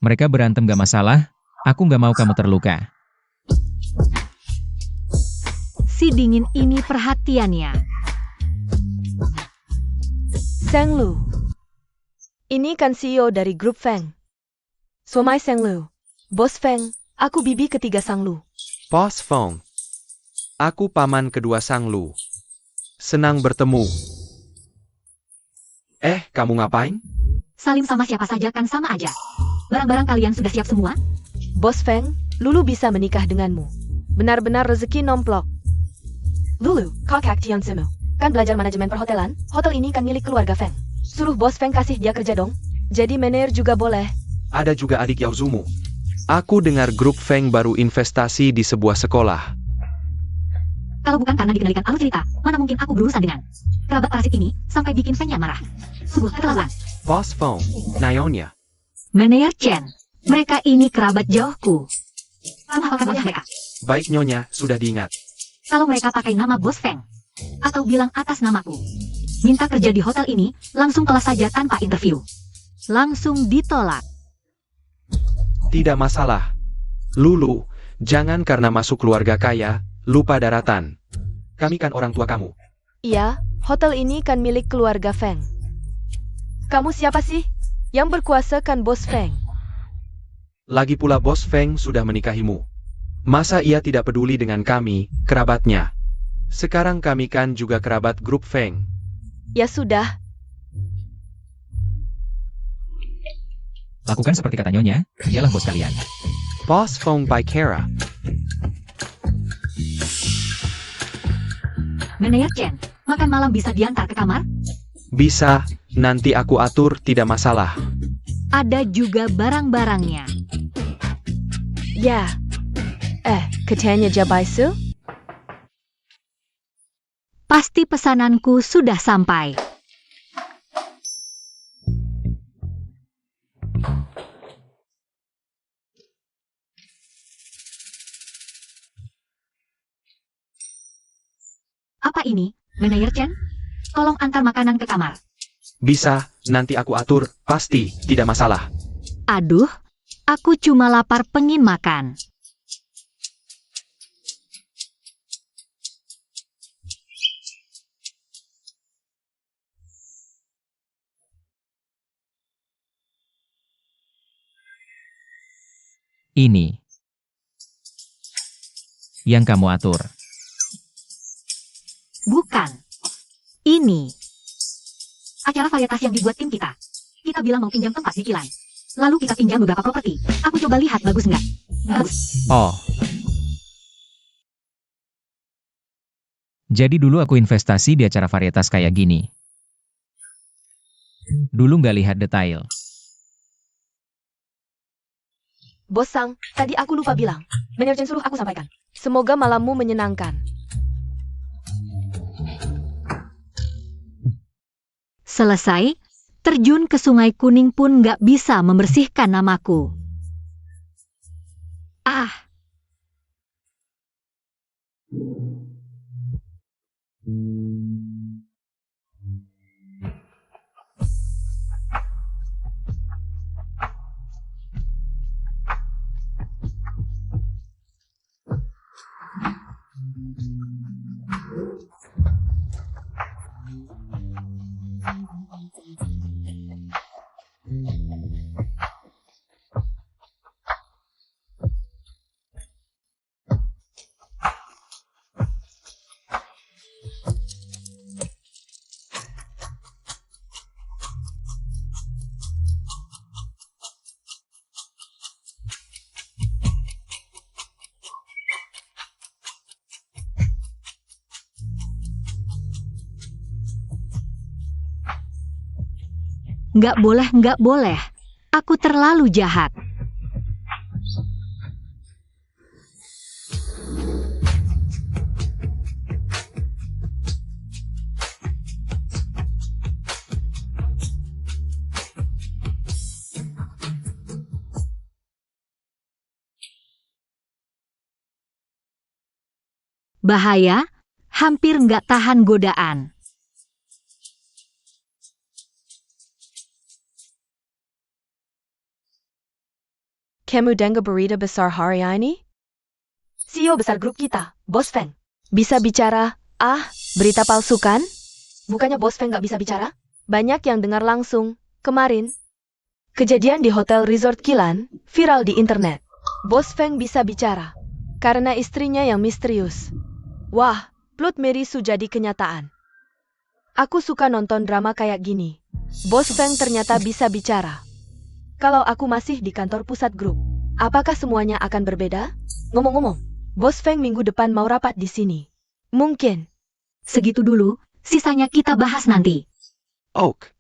Mereka berantem gak masalah, aku gak mau kamu terluka. si dingin ini perhatiannya. Seng Lu. Ini kan CEO dari grup Feng. Somai Seng Lu. Bos Feng, aku bibi ketiga Sang Lu. Bos Feng. Aku paman kedua Sang Lu. Senang bertemu. Kamu ngapain? Salim sama siapa saja kan sama aja. Barang-barang kalian sudah siap semua? Bos Feng, Lulu bisa menikah denganmu. Benar-benar rezeki nomplok. Lulu, kakak Tian Simu. Kan belajar manajemen perhotelan? Hotel ini kan milik keluarga Feng. Suruh Bos Feng kasih dia kerja dong. Jadi manajer juga boleh. Ada juga adik Yao Zumu. Aku dengar grup Feng baru investasi di sebuah sekolah. Kalau bukan karena dikendalikan alur cerita, mana mungkin aku berurusan dengan kerabat parasit ini sampai bikin Fengnya marah. Sungguh keterlaluan. Bos Feng, Nayonya. Manajer Chen, mereka ini kerabat jauhku. Kamu hafalkan wajah mereka. Baik Nyonya, sudah diingat. Kalau mereka pakai nama Bos Feng, atau bilang atas namaku, minta kerja di hotel ini, langsung kelas saja tanpa interview. Langsung ditolak. Tidak masalah. Lulu, jangan karena masuk keluarga kaya, lupa daratan. Kami kan orang tua kamu. Iya, hotel ini kan milik keluarga Feng. Kamu siapa sih? Yang berkuasa kan Bos Feng. Lagi pula Bos Feng sudah menikahimu. Masa ia tidak peduli dengan kami, kerabatnya? Sekarang kami kan juga kerabat grup Feng. Ya sudah, Lakukan seperti kata Nyonya, dialah bos kalian. Bos Feng by Kara. Manajer Chen, makan malam bisa diantar ke kamar? Bisa, nanti aku atur, tidak masalah. Ada juga barang-barangnya. ya. Katanya Jabai Su? Pasti pesananku sudah sampai. Apa ini, Manajer Chen? Tolong antar makanan ke kamar. Bisa, nanti aku atur, pasti, tidak masalah. Aduh, aku cuma lapar pengen makan. Ini yang kamu atur. Bukan. Ini. Acara varietas yang dibuat tim kita. Kita bilang mau pinjam tempat di Kilan. Lalu kita pinjam beberapa properti. Aku coba lihat bagus nggak? Bagus. Oh. Jadi dulu aku investasi di acara varietas kayak gini. Dulu nggak lihat detail. Bos Sang, tadi aku lupa bilang. Manajer suruh aku sampaikan. Semoga malammu menyenangkan. Selesai, terjun ke Sungai Kuning pun nggak bisa membersihkan namaku. Ah, Nggak boleh. Aku terlalu jahat. Bahaya, hampir nggak tahan godaan. Kamu dengar berita besar hari ini? CEO besar grup kita, Bos Feng. Bisa bicara? Berita palsu kan? Bukannya Bos Feng nggak bisa bicara? Banyak yang dengar langsung. Kemarin, kejadian di Hotel Resort Kilan, viral di internet. Bos Feng bisa bicara. Karena istrinya yang misterius. Wah, plot Mary Sue jadi kenyataan. Aku suka nonton drama kayak gini. Bos Feng ternyata bisa bicara. Kalau aku masih di kantor pusat grup, apakah semuanya akan berbeda? Ngomong-ngomong, Bos Feng minggu depan mau rapat di sini. Mungkin. Segitu dulu, sisanya kita bahas nanti. Oak.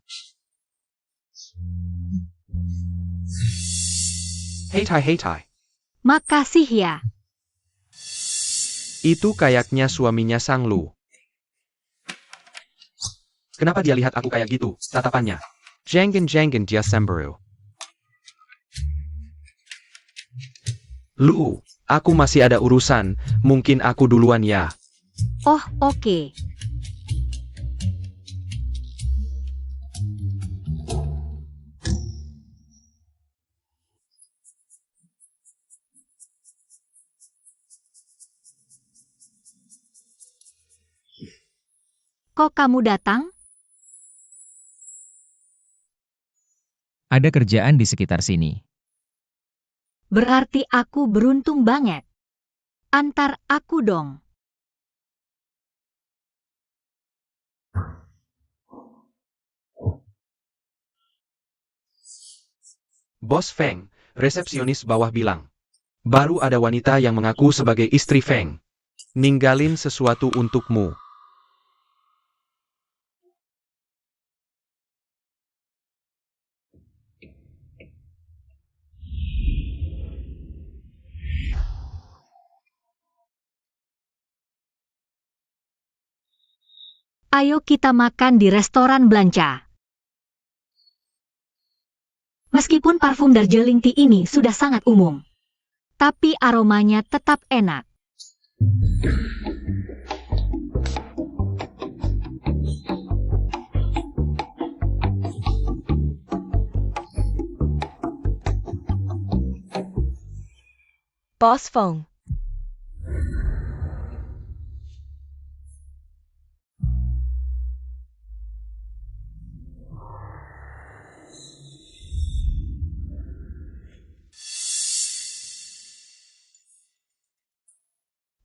Hei Tai. Makasih ya. Itu kayaknya suaminya Sang Lu. Kenapa dia lihat aku kayak gitu, tatapannya? Jangan dia semberu. Lu, aku masih ada urusan, mungkin aku duluan ya. Oh, oke. Kok kamu datang? Ada kerjaan di sekitar sini. Berarti aku beruntung banget. Antar aku dong. Bos Feng, resepsionis bawah bilang. Baru ada wanita yang mengaku sebagai istri Feng. Ninggalin sesuatu untukmu. Ayo kita makan di restoran Blanca. Meskipun parfum Darjeeling Tea ini sudah sangat umum, tapi aromanya tetap enak. Bos Feng.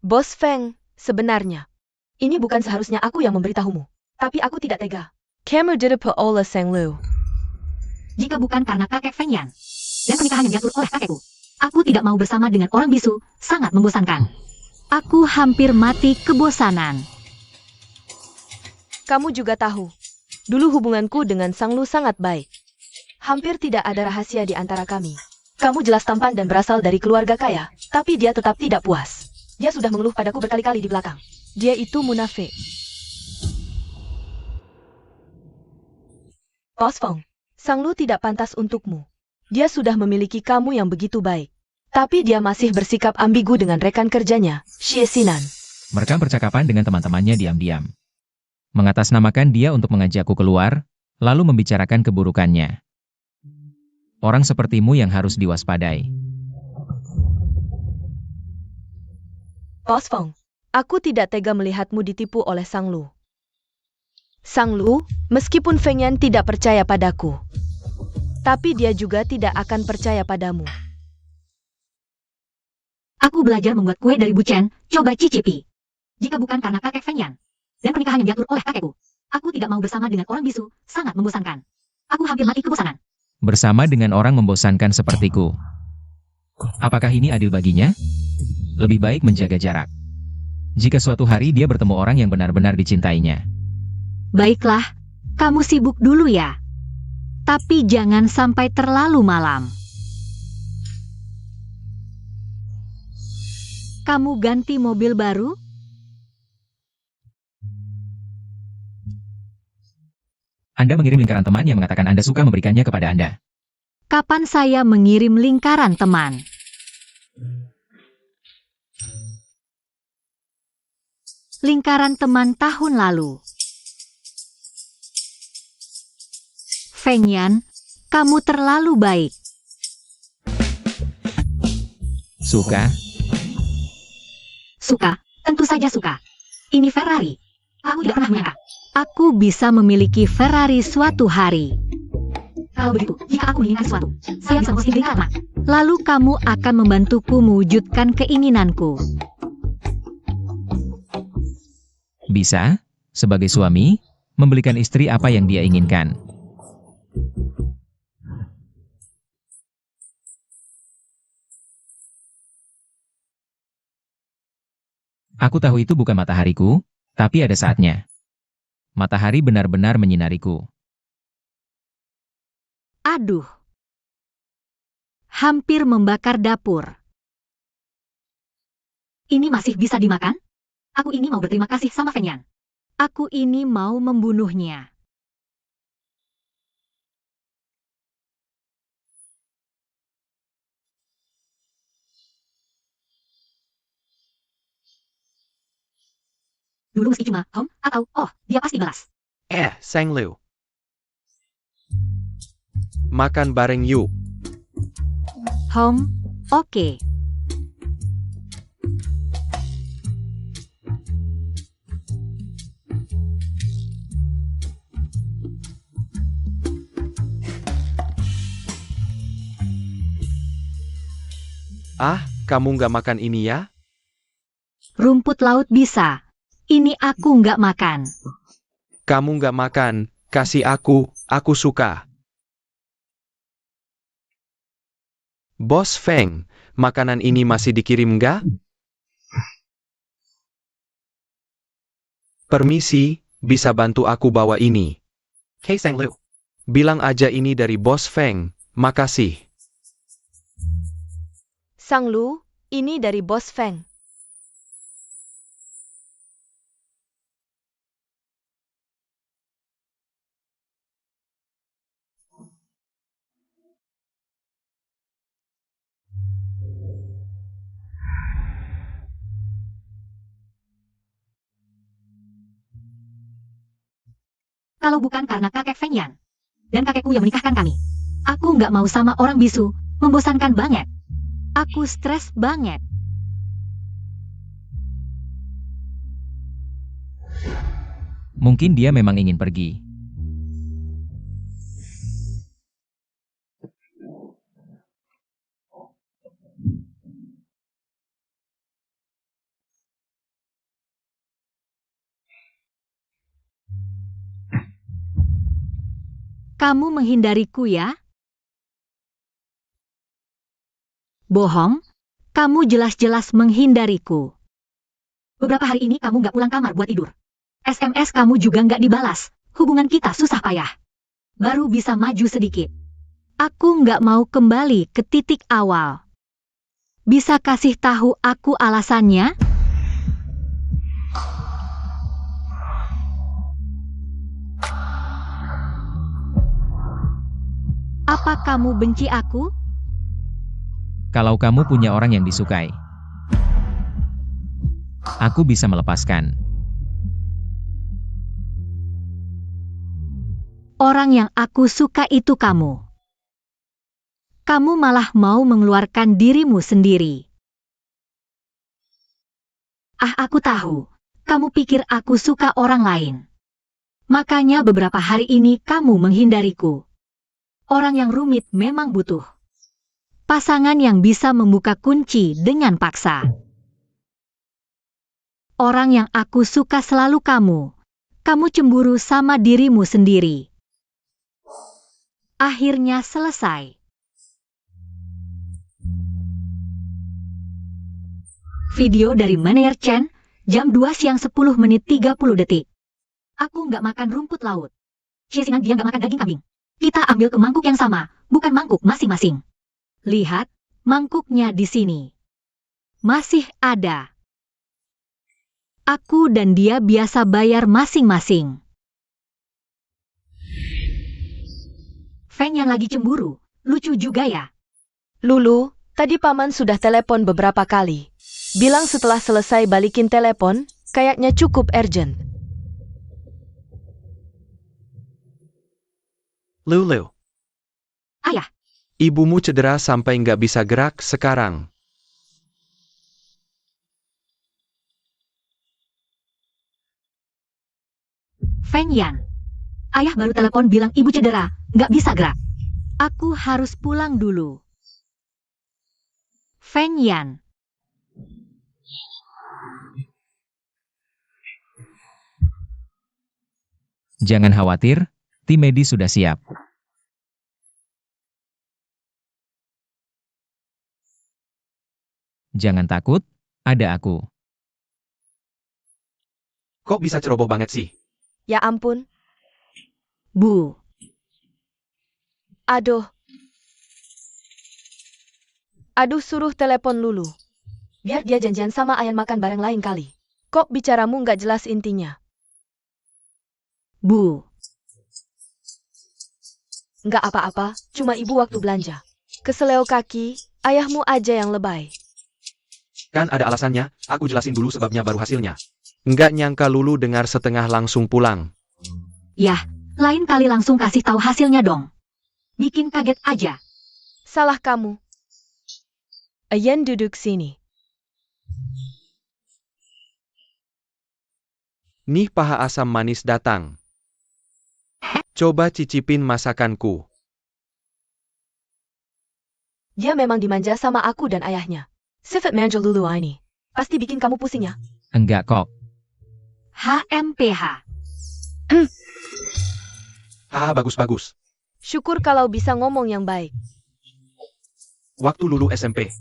Bos Feng, sebenarnya, ini bukan seharusnya aku yang memberitahumu. Tapi aku tidak tega. Kamu tidak oleh Sang Lu. Jika bukan karena kakek Feng Yan dan pernikahan yang diatur oleh kakekku, aku tidak mau bersama dengan orang bisu, sangat membosankan. Aku hampir mati kebosanan. Kamu juga tahu, dulu hubunganku dengan Sang Lu sangat baik. Hampir tidak ada rahasia di antara kami. Kamu jelas tampan dan berasal dari keluarga kaya, tapi dia tetap tidak puas. Dia sudah mengeluh padaku berkali-kali di belakang. Dia itu munafik. Bos Feng, Sang Lu tidak pantas untukmu. Dia sudah memiliki kamu yang begitu baik. Tapi dia masih bersikap ambigu dengan rekan kerjanya, Xie Xinan. Merekam percakapan dengan teman-temannya diam-diam. Mengatasnamakan dia untuk mengajakku keluar, lalu membicarakan keburukannya. Orang sepertimu yang harus diwaspadai. Bos Feng, aku tidak tega melihatmu ditipu oleh Sang Lu. Sang Lu, meskipun Feng Yan tidak percaya padaku, tapi dia juga tidak akan percaya padamu. Aku belajar membuat kue dari bucen, coba cicipi. Jika bukan karena kakek Feng Yan dan pernikahan yang diatur oleh kakekku, aku tidak mau bersama dengan orang bisu, sangat membosankan. Aku hampir mati kebosanan. Bersama dengan orang membosankan sepertiku. Apakah ini adil baginya? Lebih baik menjaga jarak. Jika suatu hari dia bertemu orang yang benar-benar dicintainya. Baiklah, kamu sibuk dulu ya. Tapi jangan sampai terlalu malam. Kamu ganti mobil baru? Anda mengirim lingkaran teman yang mengatakan Anda suka memberikannya kepada Anda. Kapan saya mengirim lingkaran teman? Lingkaran teman tahun lalu. Feng Yan, kamu terlalu baik. Suka? Suka, tentu saja suka. Ini Ferrari. Aku tidak pernah menyangka. Aku bisa memiliki Ferrari suatu hari. Kalau begitu, jika aku menginginkan sesuatu, saya bisa memposting lingkaran teman. Lalu kamu akan membantuku mewujudkan keinginanku. Bisa, sebagai suami, membelikan istri apa yang dia inginkan. Aku tahu itu bukan matahariku, tapi ada saatnya. Matahari benar-benar menyinariku. Aduh. Hampir membakar dapur. Ini masih bisa dimakan? Aku ini mau berterima kasih sama Feng Yan. Aku ini mau membunuhnya. Dulu meski cuma Hom atau oh, dia pasti balas. Sang Liu. Makan bareng yuk. Hom, oke. Kamu nggak makan ini ya? Rumput laut bisa. Ini aku nggak makan. Kamu nggak makan, kasih aku suka. Bos Feng, makanan ini masih dikirim nggak? Permisi, bisa bantu aku bawa ini? Hey Sang Liu. Bilang aja ini dari Bos Feng, makasih. Sang Lu, ini dari Bos Feng. Kalau bukan karena kakek Feng Yan dan kakekku yang menikahkan kami, aku nggak mau sama orang bisu, membosankan banget. Aku stres banget. Mungkin dia memang ingin pergi. Kamu menghindariku ya? Bohong, kamu jelas-jelas menghindariku. Beberapa hari ini kamu nggak pulang kamar buat tidur. SMS kamu juga nggak dibalas. Hubungan kita susah payah. Baru bisa maju sedikit. Aku nggak mau kembali ke titik awal. Bisa kasih tahu aku alasannya? Apa kamu benci aku? Kalau kamu punya orang yang disukai, aku bisa melepaskan. Orang yang aku suka itu kamu. Kamu malah mau mengeluarkan dirimu sendiri. Aku tahu. Kamu pikir aku suka orang lain. Makanya beberapa hari ini kamu menghindariku. Orang yang rumit memang butuh pasangan yang bisa membuka kunci dengan paksa. Orang yang aku suka selalu kamu. Kamu cemburu sama dirimu sendiri. Akhirnya selesai. Video dari Manager Chen, jam 2 siang 10 menit 30 detik. Aku nggak makan rumput laut. Cie Sinan dia nggak makan daging kambing. Kita ambil ke mangkuk yang sama, bukan mangkuk masing-masing. Lihat, mangkuknya di sini. Masih ada. Aku dan dia biasa bayar masing-masing. Feng yang lagi cemburu, lucu juga ya. Lulu, tadi paman sudah telepon beberapa kali. Bilang setelah selesai balikin telepon, kayaknya cukup urgent. Lulu, Ayah, ibumu cedera sampai nggak bisa gerak sekarang. Feng Yan. Ayah baru telepon bilang ibu cedera, nggak bisa gerak. Aku harus pulang dulu. Feng Yan. Jangan khawatir, tim medis sudah siap. Jangan takut, ada aku. Kok bisa ceroboh banget sih? Ya ampun, Bu. aduh. Aduh, suruh telepon Lulu. Biar dia janjian sama Ayan makan bareng lain kali. Kok bicaramu nggak jelas intinya? Bu. Nggak apa-apa, cuma ibu waktu belanja. Keseleo kaki, ayahmu aja yang lebay. Kan ada alasannya, aku jelasin dulu sebabnya baru hasilnya. Nggak nyangka Lulu dengar setengah langsung pulang. Yah, lain kali langsung kasih tahu hasilnya dong. Bikin kaget aja. Salah kamu. Ayan duduk sini. Nih paha asam manis datang. Coba cicipin masakanku. Dia memang dimanja sama aku dan ayahnya. Sifat manja Lulu ini. Pasti bikin kamu pusing ya. Enggak kok. HMPH. Haha, bagus-bagus. Syukur kalau bisa ngomong yang baik. Waktu Lulu SMP,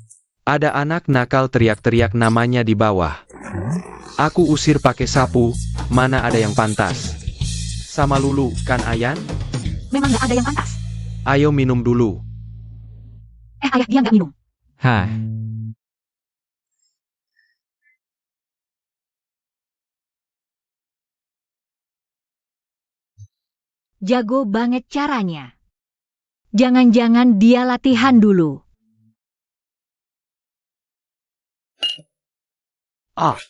ada anak nakal teriak-teriak namanya di bawah. Aku usir pakai sapu, mana ada yang pantas. Sama Lulu, kan Ayan? Memang nggak ada yang pantas. Ayo minum dulu. Ayah dia nggak minum. Hah, Jago banget caranya. Jangan-jangan dia latihan dulu. Ah,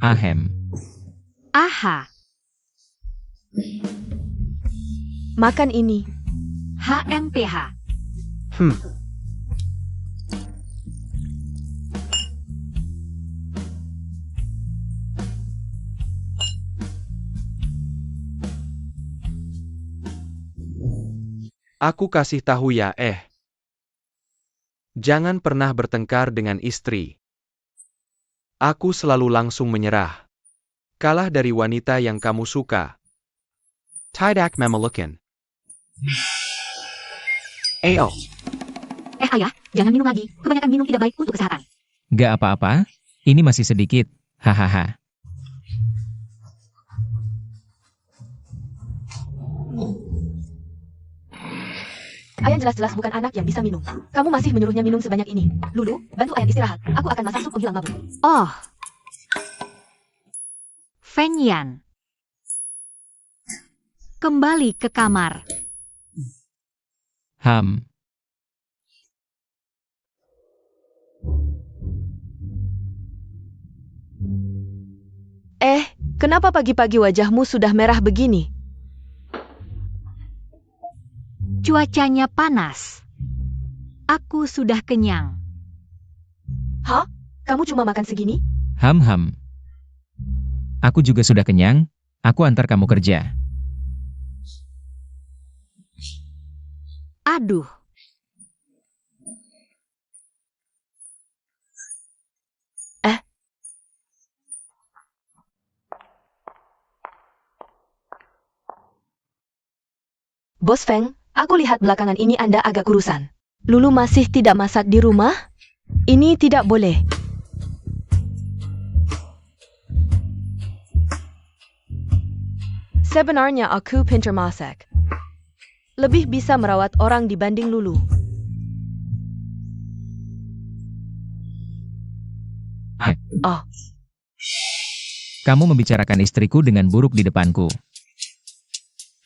ahem. Aha. Makan ini. HMPH. Aku kasih tahu ya, jangan pernah bertengkar dengan istri. Aku selalu langsung menyerah. Kalah dari wanita yang kamu suka. Tidak memelukan. Ayo. Ayah, jangan minum lagi. Kebanyakan minum tidak baik untuk kesehatan. Gak apa-apa, ini masih sedikit. Hahaha. Ayan jelas-jelas bukan anak yang bisa minum. Kamu masih menyuruhnya minum sebanyak ini. Lulu, bantu Ayan istirahat. Aku akan masak sup penghilang mabuk. Oh. Feng Yan. Kembali ke kamar. Ham. Kenapa pagi-pagi wajahmu sudah merah begini? Cuacanya panas. Aku sudah kenyang. Hah? Kamu cuma makan segini? Ham. Aku juga sudah kenyang, aku antar kamu kerja. Aduh. Bos Feng, aku lihat belakangan ini Anda agak kurusan. Lulu masih tidak masak di rumah? Ini tidak boleh. Sebenarnya aku pintar masak. Lebih bisa merawat orang dibanding Lulu. Oh, Kamu membicarakan istriku dengan buruk di depanku.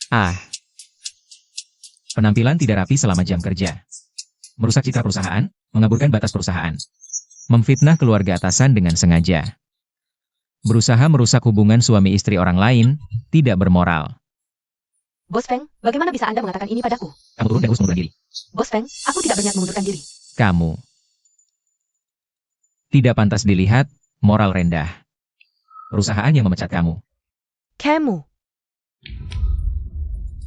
Ah. Penampilan tidak rapi selama jam kerja. Merusak citra perusahaan, mengaburkan batas perusahaan. Memfitnah keluarga atasan dengan sengaja. Berusaha merusak hubungan suami istri orang lain, tidak bermoral. Bos Feng, bagaimana bisa Anda mengatakan ini padaku? Kamu turun dan harus mengundurkan diri. Bos Feng, aku tidak berniat mengundurkan diri. Kamu. Tidak pantas dilihat, moral rendah. Perusahaan yang memecat kamu. Kamu.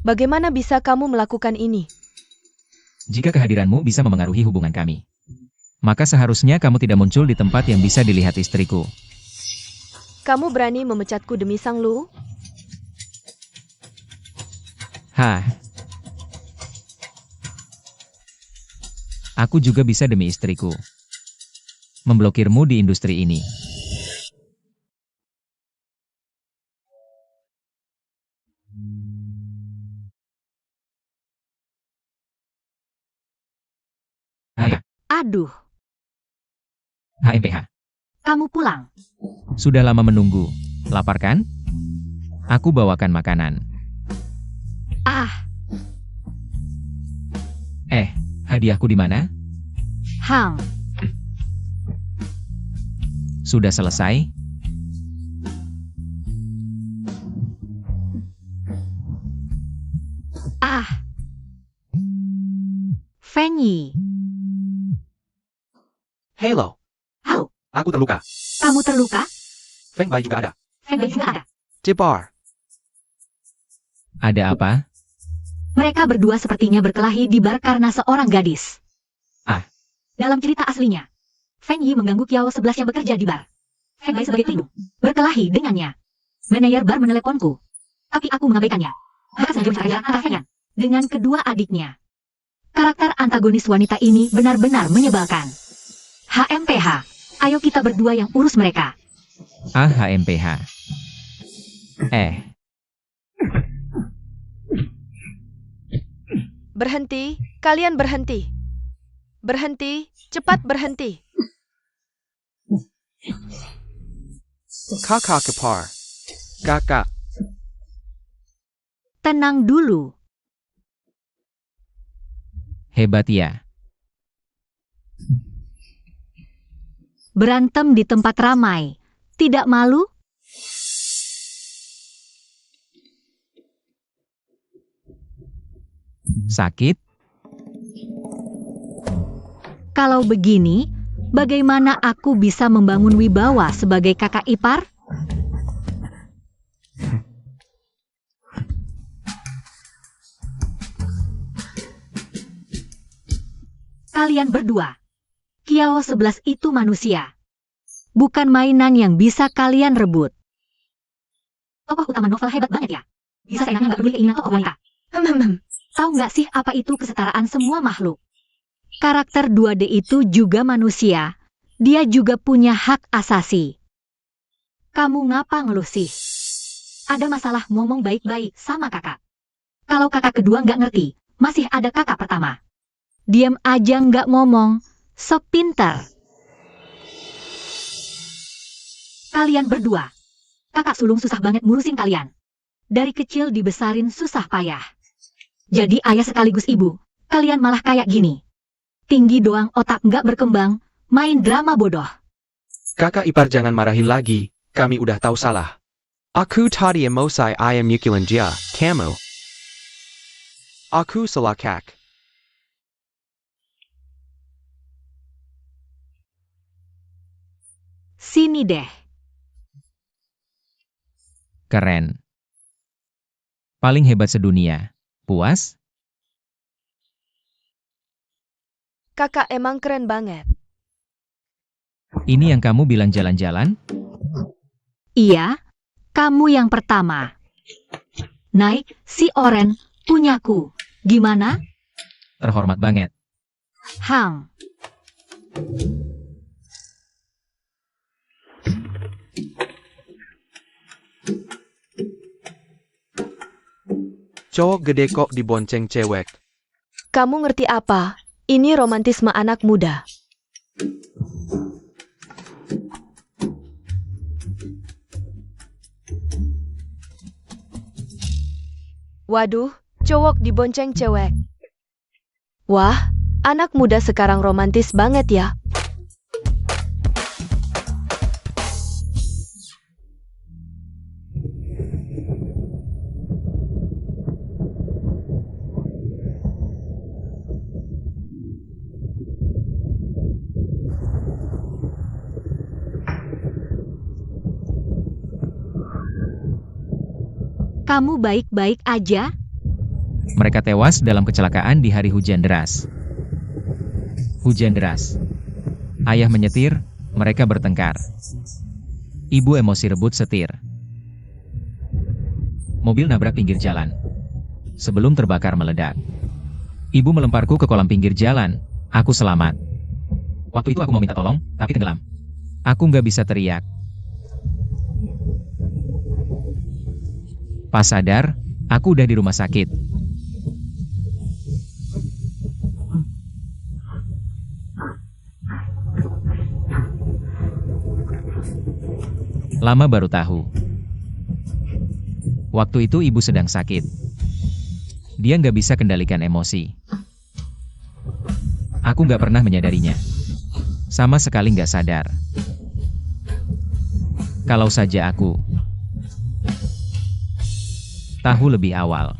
Bagaimana bisa kamu melakukan ini? Jika kehadiranmu bisa memengaruhi hubungan kami, maka seharusnya kamu tidak muncul di tempat yang bisa dilihat istriku. Kamu berani memecatku demi Sang Lu? Hah. Aku juga bisa demi istriku. Memblokirmu di industri ini. Aduh, HMPH. kamu pulang. Sudah lama menunggu. Lapar kan? Aku bawakan makanan. Ah, Hadiahku di mana? Hang. Sudah selesai? Ah. Feng Yi. Hello. Halo, Aku terluka. kamu terluka? Feng Bai juga ada. Feng Yi juga ada. Di bar. Ada apa? Mereka berdua sepertinya berkelahi di bar karena seorang gadis. Ah. Dalam cerita aslinya, Feng Yi mengganggu Kiao 11 yang bekerja di bar. Feng Bai sebagai pelindung berkelahi dengannya. Manajer bar meneleponku, tapi aku mengabaikannya. Mereka sengaja mencari perkelahian dengan kedua adiknya. Karakter antagonis wanita ini benar-benar menyebalkan. HMPH, ayo kita berdua yang urus mereka. HMPH. Berhenti, kalian berhenti. Berhenti, cepat berhenti. Kakak kepar. Kakak. Tenang dulu. Hebat ya. Berantem di tempat ramai. Tidak malu? Sakit? Kalau begini, bagaimana aku bisa membangun wibawa sebagai kakak ipar? Kalian berdua, Kiao 11 itu manusia. Bukan mainan yang bisa kalian rebut. Tokoh utama novel hebat banget ya. Bisa seenaknya nggak peduli keinginan tokoh wanita. Tahu nggak sih apa itu kesetaraan semua makhluk? Karakter 2D itu juga manusia. Dia juga punya hak asasi. Kamu ngapa ngeluh sih? Ada masalah ngomong baik-baik sama kakak. Kalau kakak kedua nggak ngerti, masih ada kakak pertama. Diam aja nggak ngomong, sok pintar. Kalian berdua, kakak sulung susah banget ngurusin kalian. Dari kecil dibesarin susah payah. Jadi ayah sekaligus ibu, kalian malah kayak gini. Tinggi doang otak nggak berkembang, main drama bodoh. Kakak ipar jangan marahin lagi. Kami udah tahu salah. Aku tadi emosi ayam yukilan dia. Kamu. Aku salah kak. Sini deh. Keren. Paling hebat sedunia. Puas? Kakak emang keren banget. Ini yang kamu bilang jalan-jalan? Iya, kamu yang pertama. Naik, si Oren, punyaku. Gimana? Terhormat banget. Hang. Cowok gede kok dibonceng cewek. Kamu ngerti apa? Ini romantisme anak muda. Waduh, cowok dibonceng cewek. Wah, anak muda sekarang romantis banget ya. Kamu baik-baik aja? Mereka tewas dalam kecelakaan di hari hujan deras. Hujan deras. Ayah menyetir, mereka bertengkar. Ibu emosi rebut setir. Mobil nabrak pinggir jalan. Sebelum terbakar meledak. Ibu melemparku ke kolam pinggir jalan. Aku selamat. Waktu itu aku mau minta tolong, tapi tenggelam. Aku nggak bisa teriak. Pas sadar, aku udah di rumah sakit. Lama baru tahu. Waktu itu ibu sedang sakit. Dia nggak bisa kendalikan emosi. Aku nggak pernah menyadarinya. Sama sekali nggak sadar. Kalau saja aku tahu lebih awal.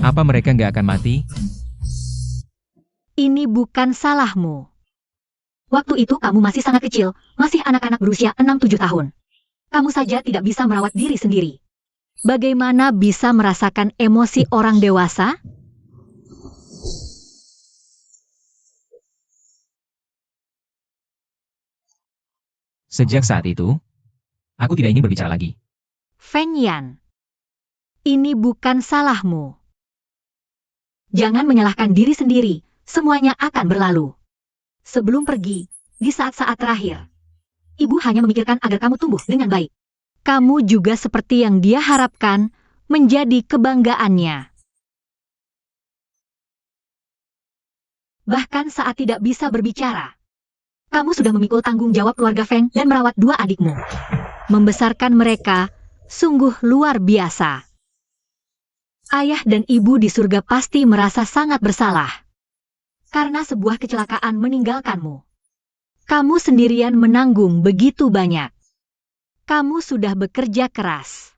Apa mereka nggak akan mati? Ini bukan salahmu. Waktu itu kamu masih sangat kecil, masih anak-anak berusia 6-7 tahun. Kamu saja tidak bisa merawat diri sendiri. Bagaimana bisa merasakan emosi orang dewasa? Sejak saat itu, aku tidak ingin berbicara lagi. Feng Yan, ini bukan salahmu. Jangan menyalahkan diri sendiri, semuanya akan berlalu. Sebelum pergi, di saat-saat terakhir, ibu hanya memikirkan agar kamu tumbuh dengan baik. Kamu juga seperti yang dia harapkan, menjadi kebanggaannya. Bahkan saat tidak bisa berbicara, kamu sudah memikul tanggung jawab keluarga Feng dan merawat 2 adikmu. Membesarkan mereka sungguh luar biasa. Ayah dan ibu di surga pasti merasa sangat bersalah. Karena sebuah kecelakaan meninggalkanmu. Kamu sendirian menanggung begitu banyak. Kamu sudah bekerja keras.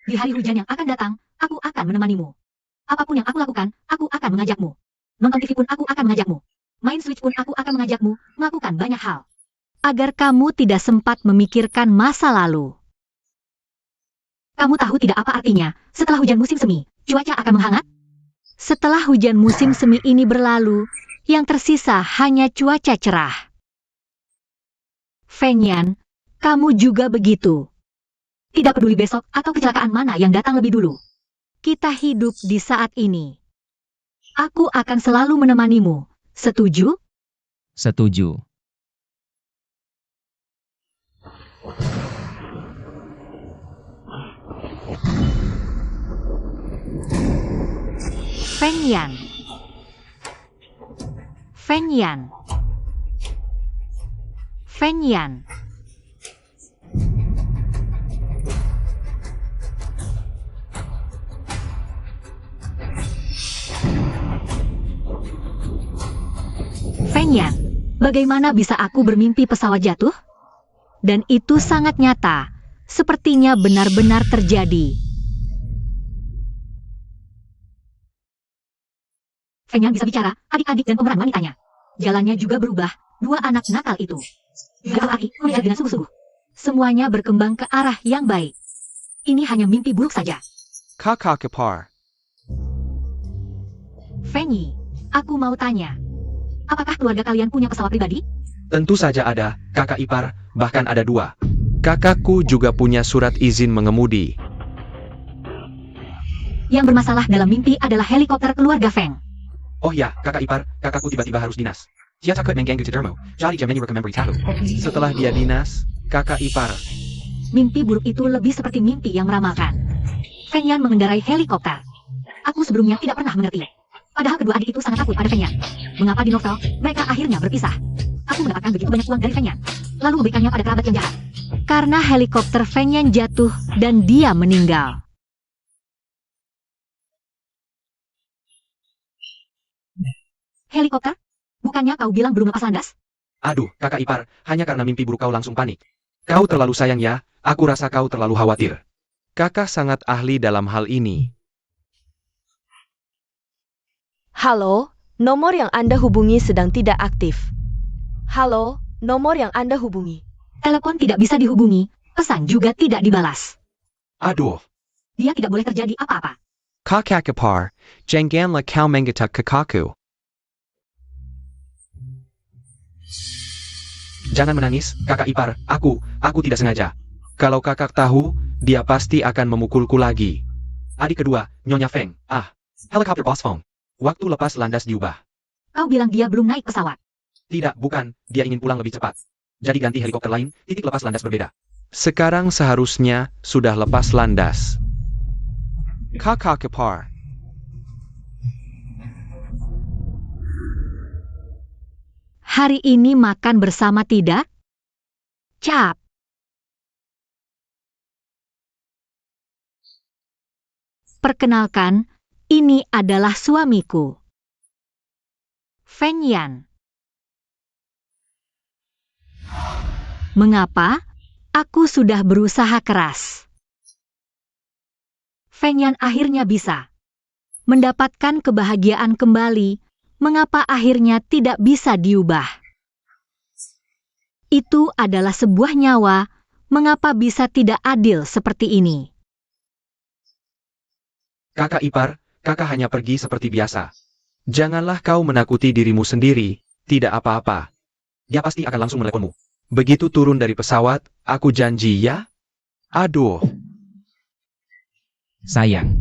Di hari hujan yang akan datang, aku akan menemanimu. Apapun yang aku lakukan, aku akan mengajakmu. Nonton TV pun aku akan mengajakmu. Main Switch pun aku akan mengajakmu, melakukan banyak hal. Agar kamu tidak sempat memikirkan masa lalu. Kamu tahu tidak apa artinya, setelah hujan musim semi, cuaca akan menghangat? Setelah hujan musim semi ini berlalu, yang tersisa hanya cuaca cerah. Feng Yan, kamu juga begitu. Tidak peduli besok atau kecelakaan mana yang datang lebih dulu. Kita hidup di saat ini. Aku akan selalu menemanimu. Setuju? Setuju. Feng Yan. Feng Yan. Feng Yan. Feng Yan, bagaimana bisa aku bermimpi pesawat jatuh? Dan itu sangat nyata, sepertinya benar-benar terjadi. Feng Yan bisa bicara, adik-adik dan pemeran wanitanya. Jalannya juga berubah, 2 anak nakal itu. Gak berarti melihat dengan sungguh-sungguh. Semuanya berkembang ke arah yang baik. Ini hanya mimpi buruk saja. Kakak ipar. Feng Yi, aku mau tanya. Apakah keluarga kalian punya pesawat pribadi? Tentu saja ada, kakak ipar, bahkan ada 2. Kakakku juga punya surat izin mengemudi. Yang bermasalah dalam mimpi adalah helikopter keluarga Feng. Oh ya, kakak ipar, kakakku tiba-tiba harus dinas. Dia takut mengganggu tidermu, jadi jam ini rememberi tahu. Setelah dia dinas, kakak ipar Mimpi buruk itu lebih seperti mimpi yang meramalkan. Feng Yan mengendarai helikopter. Aku sebelumnya tidak pernah mengerti. Padahal kedua adik itu sangat takut pada Feng Yan. Mengapa di novel, mereka akhirnya berpisah? Aku mendapatkan begitu banyak uang dari Feng Yan, lalu memberikannya pada kerabat yang jahat. Karena helikopter Feng Yan jatuh dan dia meninggal. Helikopter? Bukannya kau bilang belum lepas landas? Aduh, kakak ipar, hanya karena mimpi buruk kau langsung panik. Kau terlalu sayang ya, aku rasa kau terlalu khawatir. Kakak sangat ahli dalam hal ini. Halo, nomor yang Anda hubungi sedang tidak aktif. Halo, nomor yang Anda hubungi. Telepon tidak bisa dihubungi, pesan juga tidak dibalas. Aduh. Dia tidak boleh terjadi apa-apa. Kakak ipar, janganlah kau menggetak kakakku. Jangan menangis, kakak ipar, aku tidak sengaja. Kalau kakak tahu, dia pasti akan memukulku lagi. Adik kedua, Nyonya Feng, helikopter boss Feng. Waktu lepas landas diubah. Kau bilang dia belum naik pesawat. Tidak, bukan, dia ingin pulang lebih cepat. Jadi ganti helikopter lain, titik lepas landas berbeda. Sekarang seharusnya sudah lepas landas. Kakak ipar. Hari ini makan bersama tidak? Cap. Perkenalkan, ini adalah suamiku. Feng Yan. Mengapa? Aku sudah berusaha keras. Feng Yan akhirnya bisa mendapatkan kebahagiaan kembali. Mengapa akhirnya tidak bisa diubah? Itu adalah sebuah nyawa, mengapa bisa tidak adil seperti ini? Kakak ipar, kakak hanya pergi seperti biasa. Janganlah kau menakuti dirimu sendiri, tidak apa-apa. Dia pasti akan langsung meneleponmu. Begitu turun dari pesawat, aku janji ya? Aduh. Sayang.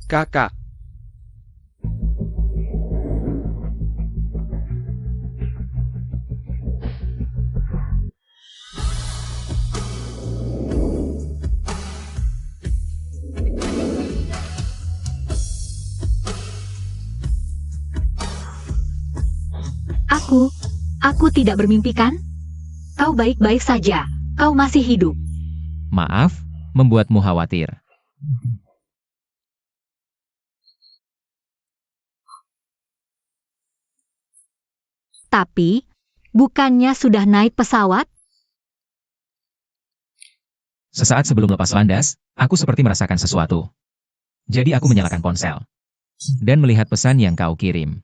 Kakak. Aku tidak bermimpi kan? Kau baik-baik saja, kau masih hidup. Maaf, membuatmu khawatir. Tapi, bukannya sudah naik pesawat? Sesaat sebelum lepas landas, aku seperti merasakan sesuatu. Jadi aku menyalakan ponsel. Dan melihat pesan yang kau kirim.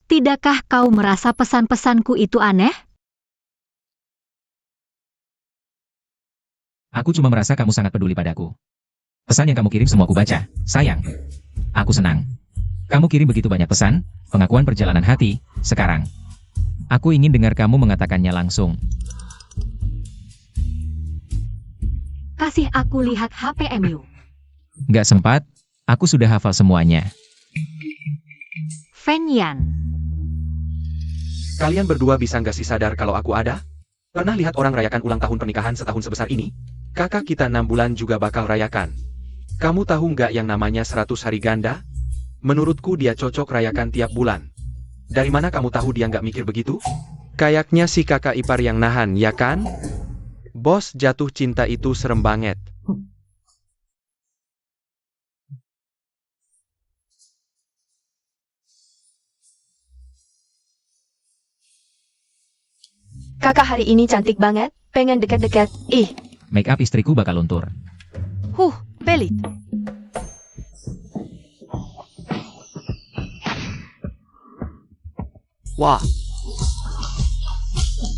Tidakkah kau merasa pesan-pesanku itu aneh? Aku cuma merasa kamu sangat peduli padaku. Pesan yang kamu kirim semua aku baca. Sayang. Aku senang. Kamu kirim begitu banyak pesan, pengakuan perjalanan hati, sekarang. Aku ingin dengar kamu mengatakannya langsung. Kasih aku lihat HPMU. Gak sempat, aku sudah hafal semuanya. Feng Yan. Kalian berdua bisa nggak sih sadar kalau aku ada? Pernah lihat orang rayakan ulang tahun pernikahan setahun sebesar ini? Kakak kita 6 bulan juga bakal rayakan. Kamu tahu nggak yang namanya 100 hari ganda? Menurutku dia cocok rayakan tiap bulan. Dari mana kamu tahu dia nggak mikir begitu? Kayaknya si kakak ipar yang nahan, ya kan? Bos jatuh cinta itu serem banget. Kakak hari ini cantik banget, pengen dekat-dekat. Make up istriku bakal luntur. Pelit. Wah,